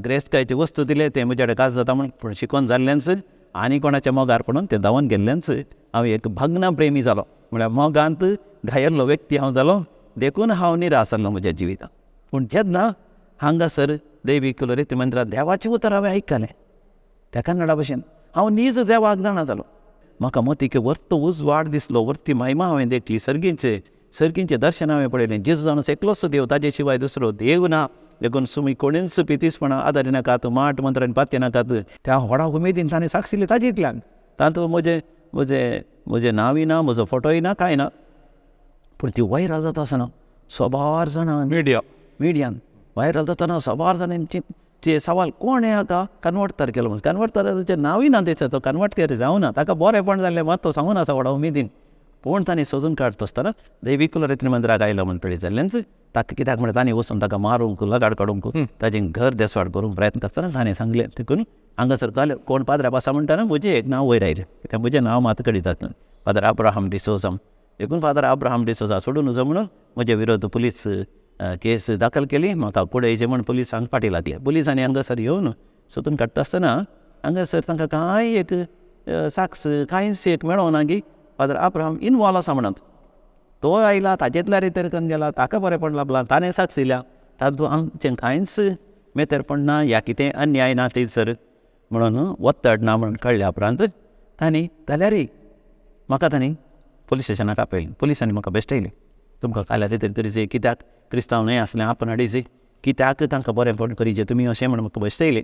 ग्रेस्कायचे वस्तू दिले. ते म्हजे कडेन काज जाता म्हूण. पूण शिकोवन जाल्लेंच आनी कोणाच्या मोगार पडून ते धांवून गेल्लेंच हांव एक भग्न प्रेमी जालो. म्हळ्यार मोगांत घायल्लो व्यक्ती हांव जालो. देखून हांव निराश जाल्लो म्हज्या जिवितांत. पूण जेन्ना हांगासर दैवीक रिती मंत्रांत देवाचें उतर हांवें आयकलें त्या कन्नडा भाशेन हांव नीज देवाक जाणा जालो. म्हाका मतीक वर्त उजवाड दिसलो, वर्ती महिमा हांवें देखली, सर्गींचें दर्शन हांवें पळयलें. जेजू जावन एकलोच देव, ताजे शिवाय दुसरो देव ना. देखून तुमी कोणीच पितीसपणां आदारी नाकात, माट मंत्रांनी पातये नाकात. त्या व्हडा उमेदीन ताणें साक्ष दिली ताजे इतल्यान. तातूंत म्हजें नांवय ना, म्हजो फोटोय ना, कांय ना. पूण ती वायरल जाता आसतना सबार जाणां मिडियान वायरल जातना सबार जाणांची ते सवाल कोण हाका कन्वर्टर केलो म्हणून. कन्वर्टराचें नांवय ना तेचें, तो कन्वर्टर जावना, ताका बरेंपण जाल्लें मात तो सांगून आसा व्हडा उमेदीन. पूण ताणें सोदून काडटा आसतना दैवीक रिती मंत्राक आयलो म्हण कळ्ळें जाल्लेंच. ताका कित्याक म्हळ्यार ताणें वचून ताका मारूंक, लगाड काडूंक, ताजें घर देसवाड करूंक प्रयत्न करतना ताणें सांगलें. देखून हांगासर जालें कोण पाद्रा पासा म्हणटाना म्हजें एक नांव वयर आयलें. कित्याक म्हजें नांव मात कळीत आसलें, फादर अब्राहम डिसोजा. देखून फादर अब्राहम डिसोजा सोडून नजो म्हणून म्हजे विरोध पुलीस केस दाखल केली. म्हाका कुडयचे म्हण पुलिसांक फाटीं लागले. पुलिसांनी हांगासर येवन सोदून काडटा आसतना हांगासर तांकां कांय एक साक्ष कांयच एक मेळों ना की फादर अब्राहम इनवॉल्व आसा म्हणून. तो आयला, ताजेतल्या रितेर करून गेला, ताका बरें पडला लागला, ताणें साक्ष दिल्या, तातूंत आमचें कांयच मेतेरपण ना, ह्या कितें अन्याय ना थंयसर म्हणून वत्तड ना म्हणून कळ्ळ्या उपरांत तांणी जाल्यारय म्हाका तांणी पुलीस स्टेशनाक आपयलें. पुलिसांनी म्हाका बेश्टयलें, तुमकां काल्या रितेर करीचे, कित्याक क्रिस्तांव न्हय आसलें आपणाडीचे, कित्याक तांकां बरेंपण करीचें तुमी अशें म्हणून म्हाका बेश्टयलें.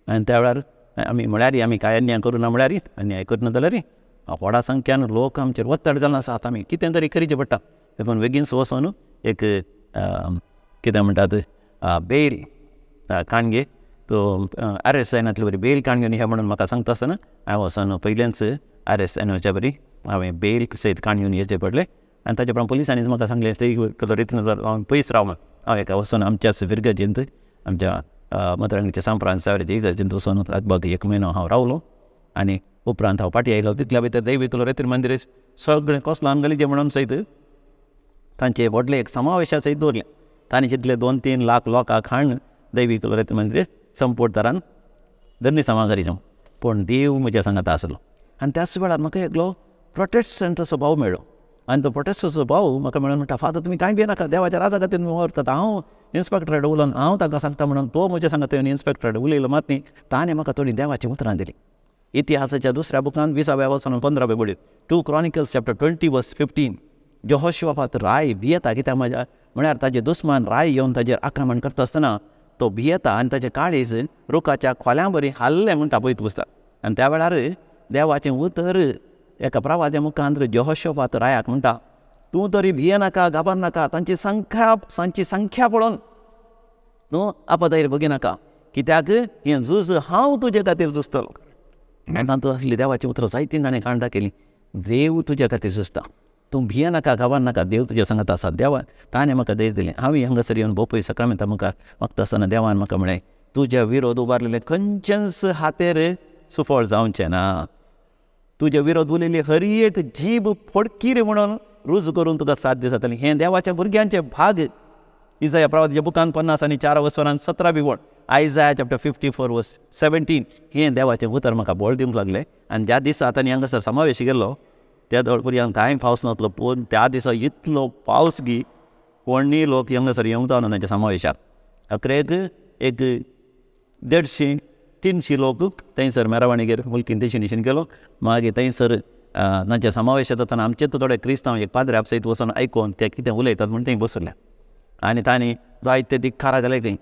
आनी त्या वेळार आमी म्हळ्यार आमी कांय अन्याय करूं ना, म्हळ्यार अन्याय करना जाल्यार व्हडा संख्यान लोक आमचेर वत्तड घालून आसात, आमी कितें तरी करीचें पडटा. देखून बेगीन वचून एक कितें म्हणटात बेल काणगे तो अरेस्ट जायनातली बरी बेल काणगे न्ही म्हणून म्हाका सांगता आसतना हांव वचून पयलेंच अरेस्ट जायनाच्या बरी हांवें बेल सयत काणगेवन येवचें पडलें. आनी ताचे उपरांत पुलिसांनी म्हाका सांगलें थंय रितीन पयस राव म्हण. हांव एका वचून आमच्याच विर्गजेंत आमच्या मदरांगेच्या सांप्रांत सावरेच्या इगर्जेंत वचून लागभग 1 म्हयनो हांव रावलो. आनी उपरांत हांव फाटीं आयलो. तितल्या भितर दैविकुल रेतीर मंदिर सगळें कसलो आमगेलीचें म्हणून सयत तांचे व्हडले एक समावेशा सयत दवरलें. तांणी जितले 2-3 लाख लोकांक हाडून दैविकुल रेतीर मंदिर संपूर्ण तरान धन्य समागारीचें. पूण देव म्हज्या सांगात आसलो. आनी त्याच वेळार म्हाका एकलो प्रोटेस्टंटाचो भाव मेळ्ळो. आनी तो प्रोटेस्टंटाचो भाव म्हाका मेळून म्हणटा, फादर तुमी कांय भियेनाका, नाका, देवाच्या राजा खातीर व्हरतात. हांव इन्स्पेक्टरा कडेन उलोवन हांव ताका सांगता म्हणून तो म्हज्या सांगात इन्स्पेक्टरा कडेन उलयलो. मात न्ही ताणें म्हाका थोडीं देवाचीं उतरां दिलीं. इतिहासाच्या 2ऱ्या बुकांत 20व्या वचून 15व्या बडीत 2 Chronicles chapter 20:15 जेहोशुआफात राय भियेता, कित्याक म्हळ्यार ताजे दुस्मान राय येवन ताजेर आक्रमण करता आसतना तो भियेता आनी ताचे काळीज रुखाच्या खोल्यां बरी हाल्लें म्हणटा पळय पुस्तक. आनी त्या वेळार देवाचें उतर एका प्रवाद्या मुखांत जेहोशुआफात रायाक म्हणटा, तूं तरी भियेनाका, घाबरनाका, तांची संख्या पळोवन तूं आपधैर्य भोगिनाका, कित्याक हें झूज हांव तुजे खातीर झुजतलो. आनी तातूंत असली देवाची उतरां जायतीं ताणें काण दाखयलीं. देव तुज्या खातीर झुजता, तूं भियेनाका, घाबरनाका, देव तुज्या सांगात आसा. देवा ताणें म्हाका धैर्य दिलें. हांव हांगासर येवन भोव पयस सकाळ म्हाका वखद आसतना देवान म्हाका म्हळें, तुज्या विरोध उबारलेले खंयचेच हातेर सुफळ जावचें ना. तुजे विरोध उलयली हर एक जीब फोडकीर म्हणून रूज करून तुका साथ दिता जातली. हें देवाच्या भुरग्यांचे भाग. इसाया प्रवादीच्या बुकांत 50:4 बिवड आयजाया चॅप्टर 54:17 हें देवाचें उतर म्हाका बोळ दिवंक लागलें. आनी ज्या दिसा आतां हांगासर समावेश गेल्लो त्या दळपर्यंत कांय पावस नासलो. पूण त्या दिसा इतलो पावस की कोणीय लोक हांगासर येवंक जावना तांच्या समावेशाक. अकरेक एक 150-300 लोक थंयसर मेरावाणीगेर मुल्कीन तेशी दिशेन गेलो. मागीर थंयसर तांच्या समावेशांत जाताना आमचे थोडे क्रिस्तांव एक पाद्र्याप सयत वचून आयकून ते कितें उलयतात म्हूण थंय बसले. आनी तांणी जायते धिक्कारा घाले खंय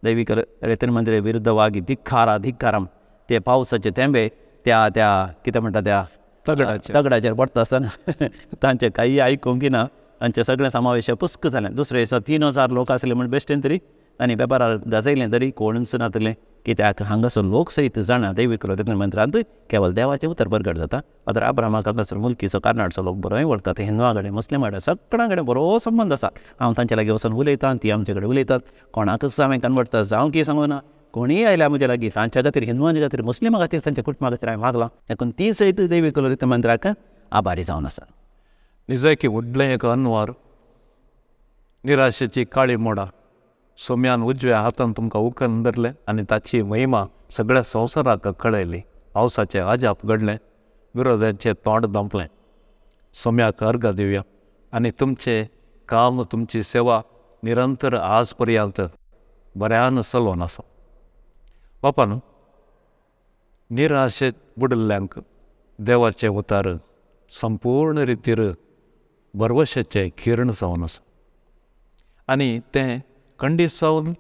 दैवीक रेतीर मंदिरा विरुद्ध वागी धिक्काराम ते पावसाचे थेंबे त्या कितें म्हणटा त्या तगडाचेर पडटा आसतना तांचे काही आयकूंक ना. तांचे सगळे समावेश पुस्क जालें. दुसरे दिसा 3000 लोक आसले म्हण बेश्टेन तरी तांणी पेपरार गाजयलें तरी कोणूच नातलें. कित्याक हांगासर लोक सयत जाणा दैवीक रेतीर मंदिरांत केवळ देवाचें उतर प्रगट जाता. फादर अब्राहमाक हांगासर मुल्कीचो कर्नाटकचो लोक बरोय वळखतात. हिंदुआ कडेन मुस्लिमा कडेन सगळ्यां कडेन बरो संबंद आसा. हांव तांचे लागीं वचून उलयतां, ती आमचे कडेन उलयतात. कोणाकच हांवें कन्वर्ट जावं की सांगूना. कोणीय आयल्या म्हजे लागीं तांच्या खातीर हिंदुआंच्या खातीर मुस्लिमां खातीर तांच्या कुटुंबा खातीर हांवें मागलां. देखून ती सयत दैवीक रेतीर मंदिराक आभारी जावन आसा. निजय की व्हडलें एक अनवर निराशेची काळी मोडां सोम्यान उजव्या हातान तुमकां उखलून धरलें आनी ताची महिमा सगळ्या संवसाराक कळयली. पावसाचें अजाप घडलें, विरोध्यांचें तोंड दंपलें. सोम्याक अर्घ दिवया आनी तुमचें काम, तुमची सेवा निरंतर आज पर्यंत बऱ्यान चलोवन आसा. बापान निराशेत बुडिल्ल्यांक देवाचें उतार संपूर्ण रितीर बरवशेचें किरण जावन आसा. आनी तें खंडीत जावन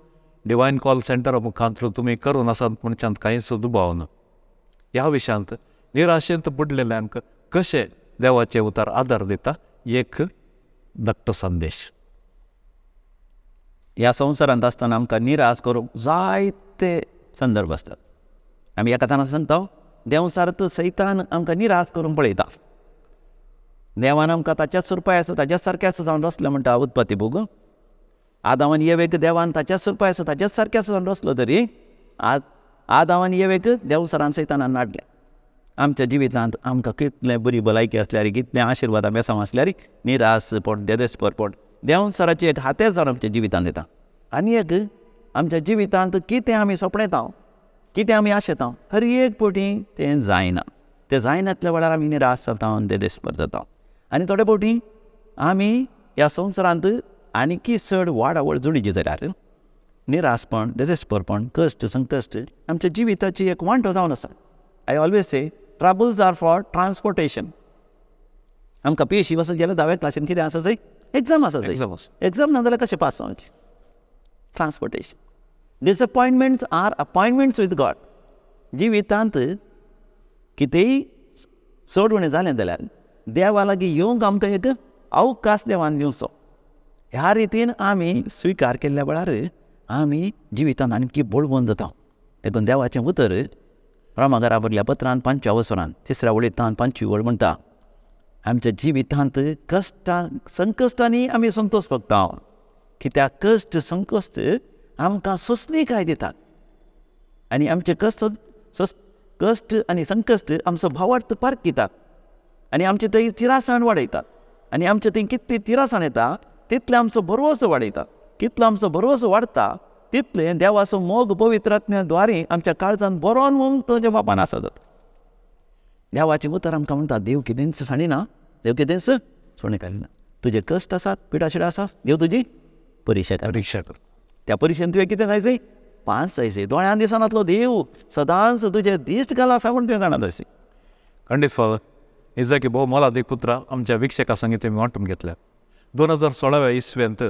डिवायन कॉल सेंटरा मुखांतर तुमी करून आसात म्हणच्यान कांयच दुबाव ना. ह्या विशयांत निराशेंत बुडलेल्यांक कशें देवाचें उतार आदार दिता एक धाकटो संदेश. ह्या संवसारांत आसतना आमकां निराश करूंक जायते संदर्भ आसतात. आमी एका ताना सांगता देवसार्थ सैतान आमकां निराश करूंक पळयता. देवान आमकां ताच्याच सुरपाय आसा, ताच्याच सारकें आसा जावन रचलें म्हणटा उत्पत्ती बूक. आदामान येवेक देवान ताच्याच सुरपाय आसा, ताच्याच सारकें आसा जावन रचलो तरी आदामान येवेक देवसरान सैतानान नाडलें. आमच्या जिवितांत आमकां कितलें बरी भलायकी आसल्यार, कितलें आशिर्वाद बेसांव आसल्यार निराशपण, देदेसपरपण देंवचाराची एक हातेर जावन आमच्या जिवितांत येता. आनी एक आमच्या जिवितांत कितें आमी सोपणेता, कितें आमी आशेता, हर एक फावटी तें जायना. तें जायनातल्या वेळार आमी निराश जाता, देदेस्पर जाता. आनी थोडे फावटी आमी ह्या संवसारांत आनीकी चड वाडावळ जोडिची जाल्यार निराशपण, देदेस्परपण, कश्ट, संकश्ट आमच्या जिविताची एक वांटो जावन आसा. I always say troubles are for transportation. आमकां PhD वचत गेल्यार 10व्या क्लासीन कितें आसा जाय, एग्जाम आसा जाय. एग्जाम ना जाल्यार कशें पास जावचें. Transportation. Disappointments are appointments with God. जिवितांत कितेंय चड उणें जालें जाल्यार देवा लागीं येवंक आमकां एक अवकाश देवान दिवचो. ह्या रितीन आमी स्विकार केल्ल्या वेळार आमी जिवितांत आनीक बळवून जाता. देखून देवाचें उतर रोमाकारा बरयल्या पत्रांत 5व्या वसरांत 3ऱ्या वळेंतान 5वी वळ म्हणटा, आमच्या जिवितांत कश्टां संकश्टांनी आमी संतोश भोगता. कित्याक कश्ट संकश्ट आमकां सोंसणीकाय दितात. आनी आमचे कश्ट आनी संकश्ट आमचो भावार्थ पारखितात. आनी आमचे थंय तिरासाण वाडयतात. आनी आमचे थंय कितली तिरासाण येता तितले आमचो भरवोसो वाडयतात. कितलो आमचो भरवोसो वाडटा तितले देवाचो मोग पवित्रात्म्या द्वारे आमच्या काळजांत बरोवन मोग तुज्या बापान आसा जाता. देवाचें उतर आमकां म्हणटा, देव कितेंच साणिना, देव कितेंच सोडून काडिना. तुजे कश्ट आसात, पिडाशिडां आसा, देव तुजी परिक्षा कर. त्या परिक्षेन तुवें कितें जायचें, पास जायचें. दोळ्यान दिसनातलो देव सदांच तुजे दिश्ट घाला आसा म्हूण तुवें जाणा जायचें. खंडीत इजाकी भोव मोलादीक पुत्रा आमच्या विक्षेका संगी तुमी वांटून घेतल्या. 2016व्या इस्व्यांत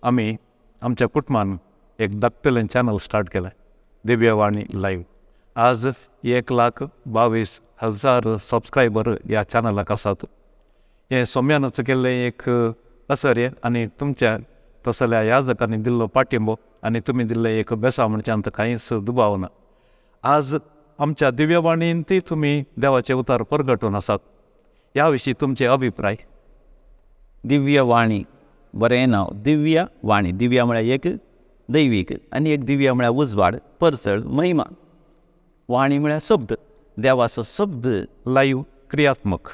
आमी आमच्या कुटुंबान एक धाकटेलें चॅनल स्टार्ट केलें, दिव्यावाणी लाईव्ह. आज 1,22,000 सबस्क्रायबर ह्या चॅनलाक आसात. हें सोम्यानच केल्लें एक असर आनी तुमच्या तसल्या याजकांनी दिल्लो पाठिंबो आनी तुमी दिल्लें एक बेसा म्हणच्यान कांयच दुबाव ना. आज आमच्या दिव्यवाणींतय तुमी देवाचे उतार परगटून आसात. ह्या विशीं तुमचे अभिप्राय? दिव्यवाणी बरें नांव. दिव्यवाणी. दिव्या म्हळ्यार एक दैवीक आनी एक दिव्या म्हळ्यार उजवाड, परसळ, महिमा. वाणी म्हळ्यार शब्द, देवाचो शब्द. लाईव्ह, क्रियात्मक.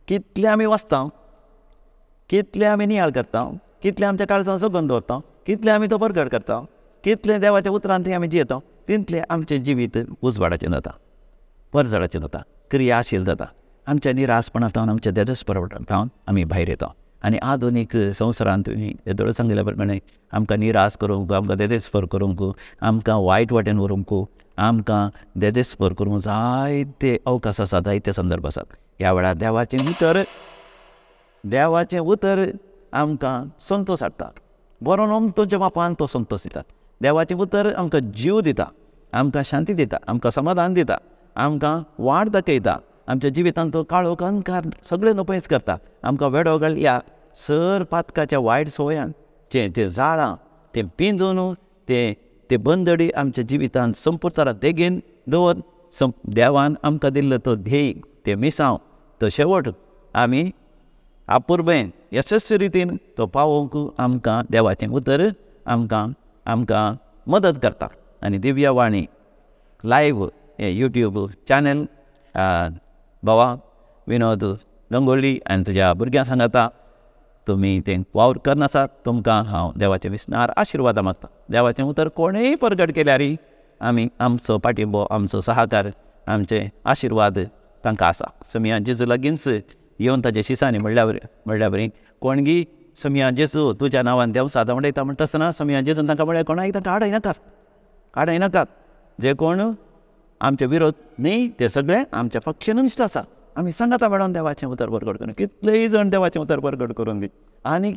कितले आमी वाचता, कितले आमी नियाळ करता, कितले आमच्या काळजांत जगोवन दवरता, कितले आमी तो परगट करता, कितले देवाच्या उतरांत आमी जियेता, तितलें आमचें जिवीत उजवाडाचें जाता, परजळाचें जाता, क्रियाशील जाता. आमच्या निराशपणांतल्यान, आमच्या देदेस्परपणांतल्यान आमी भायर येता. आनी आधुनीक संवसारांत तुमी येदोळ सांगिल्ल्या प्रमाणे आमकां निराश करूंक, आमकां देदेस्पर करूंक, आमकां वायट वाटेन व्हरूंक, आमकां देदेस्पर करूंक जायते अवकाश आसात, जायते संदर्भ आसात. ह्या वेळार देवाचें उतर आमकां संतोश हाडटा. बरो नोम तुज्या बापान तो संतोश दिता. देवाचें उतर आमकां जीव दिता, आमकां शांती दिता, आमकां समाधान दिता, आमकां वाट दाखयता. आमच्या जिवितांत तो काळोख अंकार सगळे नपयस करता. आमकां वेडो घालया सर पातकाच्या वायट संवयान ते जाळां तें पिंजून ते बंदडी आमच्या जिवितांत संपूर्ण देगेन दवर. देवान आमकां दिल्लो तो ध्येय, ते मिसांव, तो शेवट आमी अपुर्बेन यशस्वी रितीन तो पावोवंक आमकां देवाचें उतर आमकां मदत करता. आनी दिव्यवाणी लायव्ह हें यूट्यूब चॅनल भावा विनोद गंगोळी आनी तुज्या भुरग्यां सांगाता तुमी तें वावर करनासात. तुमकां हांव देवाचे विस्नार आशिर्वाद मागता. देवाचें उतर कोणेय परगट केल्यार आमी आमचो पाठिंबो, आमचो सहकार, आमचे आशिर्वाद तांकां आसा. समिया जेजू लागींच येवन ताच्या शिसांनी म्हणल्या बरी, कोणगी समिया जेजू तुज्या नांवान देव साद म्हणटा म्हणटा समिया जेजून तांकां म्हळ्यार कोणाक तांकां आडयनाकात. जे कोण आमचे विरोध न्ही ते सगळे आमच्या पक्षानिश्ट आसा. आमी सांगाता मेळोन देवाचें उतर परगट करून, कितलेय जाण देवाचें उतर परगट करून दी. आनी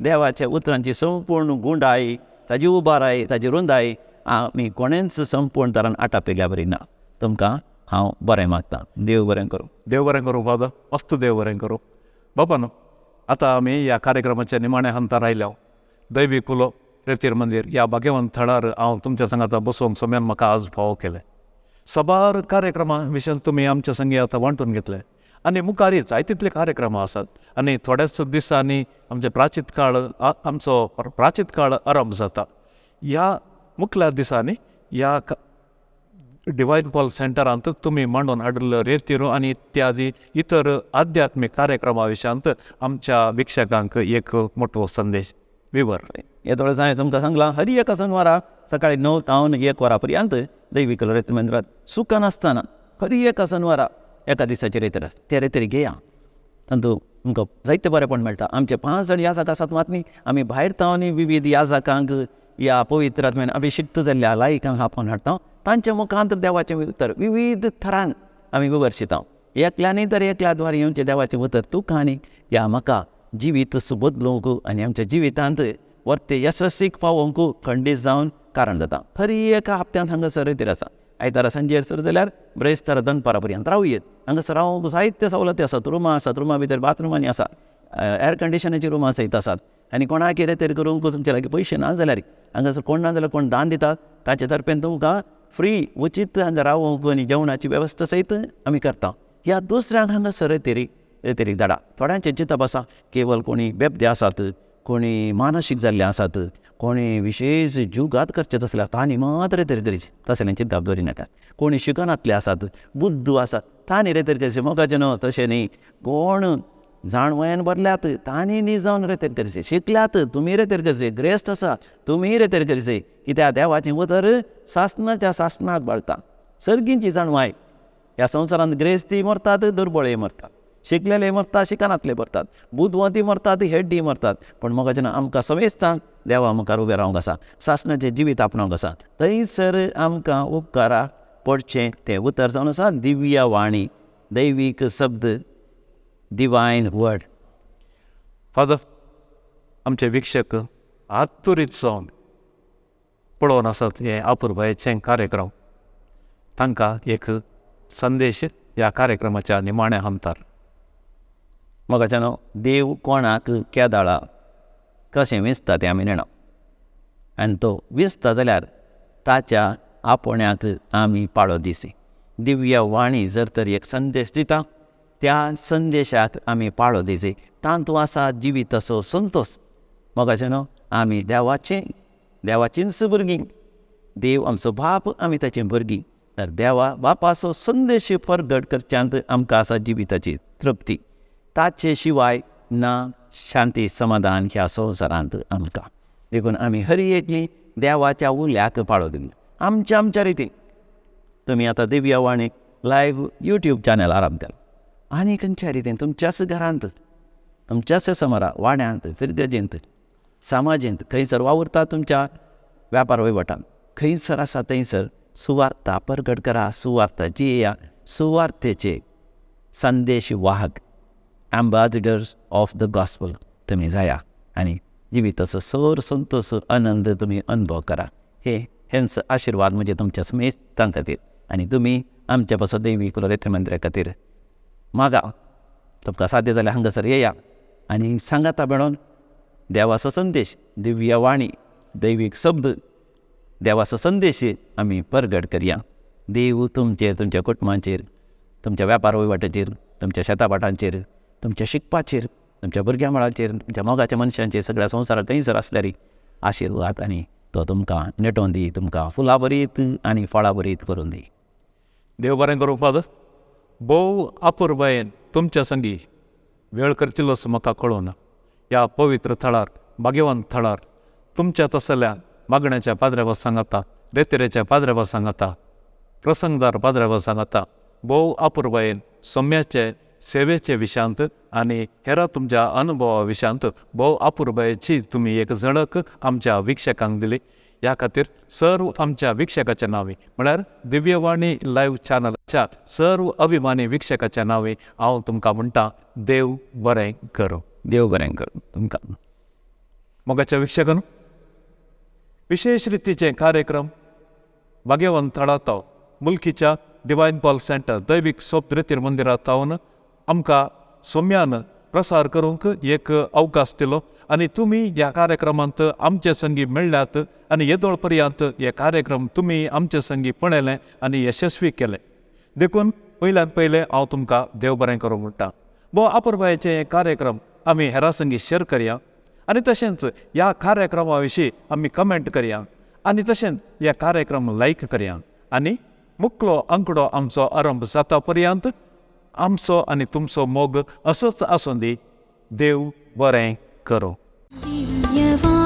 देवाच्या उतरांची संपूर्ण गुंडाय, ताजी उबाराय, ताजी रुंदाय आमी कोणेंच संपूर्ण तरान आटापिल्ल्या बरी ना. तुमकां हांव बरें मागतां. देव बरें करूं. देव बरें करूं फादर. मस्त देव बरें करूं. बाबा न्हू आतां आमी ह्या कार्यक्रमाच्या निमाण्या हंतार आयल्या. दैवी कुलो रेतीर मंदीर ह्या भाग्यवंत थळार हांव तुमच्या सांगाता बसोवंक सोम्यान म्हाका आज फावो केलें. सबार कार्यक्रमां विशयी तुमी आमच्या संगी आतां वांटून घेतले. आनी मुखारय जाय तितले कार्यक्रम आसात. आनी थोड्याच दिसांनी आमचो प्राचीत काळ आरंभ जाता. ह्या मुखल्या दिसांनी ह्या डिवायन कॉल सेंटरांत तुम्ही मांडून हाडिल्ल्यो रेतीरो आनी इत्यादी इतर आध्यात्मिक कार्यक्रमा विशयांत आमच्या विक्षकांक एक मोठो संदेश विवर. येदोळे हांवें तुमकां सांगलां हर एका शेनवारा सकाळी 9 तावन 1 वरा पर्यंत दैवीक रेत मंदिरांत सुखान आसतना हर एका शेनवारा एका दिसाची रेतर आसता. ते रेतरी घेया तातूंत तुमकां जायते बरेपण मेळटा. आमचे 5 जाण याजक आसात मातनी आमी भायर तावन विविध याजकांक या पवित्र आत्म्यान अभिषिक्त जाल्ल्या लायकांक आपोवन हाडटा. तांच्या मुखांत देवाचें उतर विविध थरान आमी विवर्शिता. एकल्यानी तर एकल्या द्वारे येवचें देवाचें उतर तुका आनी ह्या म्हाका जिवीत बदलूंक आनी आमच्या जिवितांत वर्ते यशस्वीक पावोवंक खंडीत जावन कारण जाता. हर एका हप्त्यांत हांगासर रेतीर आसा. आयतारा सांजेर सर जाल्यार ब्रेस्तारा दनपारा पर्यंत रावयेत. हांगासर रावंक जायत्यो सवलती आसात. रुमां आसात. रुमा भितर बाथरुमांनी आसा. एअर कंडिशनाची रुमां सयत आसात. आनी कोणाक कितें तरी करूंक तुमचे लागीं पयशे ना जाल्यार हांगासर कोण ना जाल्यार कोण दान दितात ताचे तर्फेन तुमकां फ्री उचित हांगा रावंक आनी जेवणाची वेवस्था सयत आमी करता. ह्या दुसऱ्यांक हांगासर रेतेरीक धाडा. थोड्यांचे चिंतप आसा केवळ कोणी बेबदे आसात, कोणी मानसीक जाल्ले आसात, कोणी विशेष जीवघात करचे तसले तांणी मात रेतेर करचे तसल्यांची चिंता दवरी नाका. कोणी शिकनातले आसात, बुद्धू आसात तांणी रेतेर करचे. मोगाचें न्हय तशें न्ही. कोण जाणवयान भरल्यात तांणी न्ही जावन रेतेर करचे. शिकल्यात तुमी रेतेर करचे. ग्रेस्त आसा तुमी रेतेर करचे. कित्याक देवाचें उतर सासणाच्या सासणाक बाळटा. सर्गींची जाणवाय ह्या संवसारांत ग्रेस्ती मरतात, दुर्बळे मरतात, शिकलेले मरतात, शिकनातले मरतात, बुद्धवंती मरतात, हेड्डी मरतात. पण मोगाचें आमकां सवेस्तान देवा मुखार उबें रावंक आसा. सासणाचें जिवीत आपणावंक आसा. थंयसर आमकां उपकाराक पडचें तें उतर जावन आसा दिव्य वाणी, दैवीक शब्द, डिवायन वर्ड. फादर, आमचे विक्षक आतुरीत जावन पळोवन आसात हे अपुर्बायेचे कार्यक्रम. तांकां एक संदेश ह्या कार्यक्रमाच्या निमाण्या हमतार. मोगाचें देव कोणाक केदाळा कशें विसता तें आमी नेणा. आनी तो विसता जाल्यार ताच्या आपोण्याक आमी पाळो दिसी. दिव्य वाणी जर तर एक संदेश दिता त्या संदेशाक आमी पाळो दिसी. तांतूं आसा जिविताचो संतोश. मोगाचें आमी देवाचींच भुरगीं. देव आमचो बाप आमी ताचीं भुरगीं. तर देवा बापाचो संदेश परगट करच्यांत आमकां आसा जिविताची तृप्ती. ताचे शिवाय ना शांती समाधान ह्या संवसारांत आमकां. देखून आमी हर एकली देवाच्या उल्याक पाळो दिली आमच्या रितीन. तुमी आतां दिव्यावाणीक लायव्ह यूट्यूब चॅनल आरंभ केला. आनी खंयच्या रितीन तुमच्याच घरांत, तुमच्याच समारा, वाड्यांत, फिरगजेंत, समाजींत खंयसर वावुरता तुमच्या व्यापार वैवटांत खंयसर आसा थंयसर सुवार्ता परगट करा. सुवार्ता जियेया. सुवार्थेचे संदेश वाहक एम्बॅसिडर्स ऑफ द गॉस्पल तुमी जाया आनी जिविताचो सर संतोश आनंद तुमी अनुभव करा. हेंच आशिर्वाद म्हणजे तुमच्या समेस्तां खातीर. आनी तुमी आमच्या पासो दैवीक रेथ मंदिरा खातीर मागा. तुमकां साध्य जाल्यार हांगासर येया आनी सांगाता बेळोन देवाचो संदेश, दिव्य वाणी, दैवीक शब्द, देवाचो संदेश आमी परगट करया. देव तुमचेर, तुमच्या कुटुंबाचेर, तुमच्या व्यापार वैवाटाचेर, तुमच्या शेताभाटांचेर, तुमच्या शिकपाचेर, तुमच्या भुरग्यां मळाचेर, तुमच्या मोगाच्या मनशांचेर, सगळ्या संवसारांत खंयसर आसल्यार आशिर्वाद आनी तो तुमकां नेटोवन दी. तुमकां फुलां बरीत आनी फळां बरीत करून दी. देव बरें करूं. फादर, भोव अपुर्बायेन तुमच्या संगी वेळ करतलोच म्हाका कळून ह्या पवित्र थळार, भाग्यवान थळार तुमच्या तसल्या मागण्याच्या पाद्र्यावासांक आता, रेतेरेच्या पाद्र्यावासांक आता, प्रसंगदार पाद्र्यावासांक आता भोव अपुर्बायेन सोम्याचे सेवेचे विशांत आनी हेरा तुमच्या अनुभवा विशांत भोव अपुर्बायेची तुमी एक झळक आमच्या विक्षकांक दिली. ह्या खातीर सर्व आमच्या विक्षकाच्या नांवी म्हळ्यार दिव्यवाणी लायव्ह चॅनलाच्या सर्व अभिमानी विक्षकाच्या नांवी हांव तुमकां म्हणटा देव बरें करूं. देव बरें करूं तुमकां. मोगाच्या विक्षकान विशेष रितीचे कार्यक्रम भाग्यवान थळांत मुल्कीच्या डिवायन कॉल सेंटर दैवीक सोप रेतीर मंदिरांत तावन आमकां सोम्यान प्रसार करूंक एक अवकाश दिलो आनी तुमी ह्या कार्यक्रमांत आमचे संगी मेळ्ळ्यात आनी येदोळ पर्यंत हे कार्यक्रम तुमी आमचे संगी पळयले आनी यशस्वी केले. देखून पयल्यान पयलें हांव तुमकां देव बरें करूं म्हणटा. भोव अपुर्बायेचे हे कार्यक्रम आमी हेरां संगी शेअर करया आनी तशेंच ह्या कार्यक्रमा विशीं आमी कमेंट करया आनी तशेंच हे कार्यक्रम लायक करया आनी मुखलो अंकडो आमचो आरंभ जाता पर्यंत आमचो आनी तुमचो मोग असोच आसूं दी. देव बरें करो. दिव्यवाणी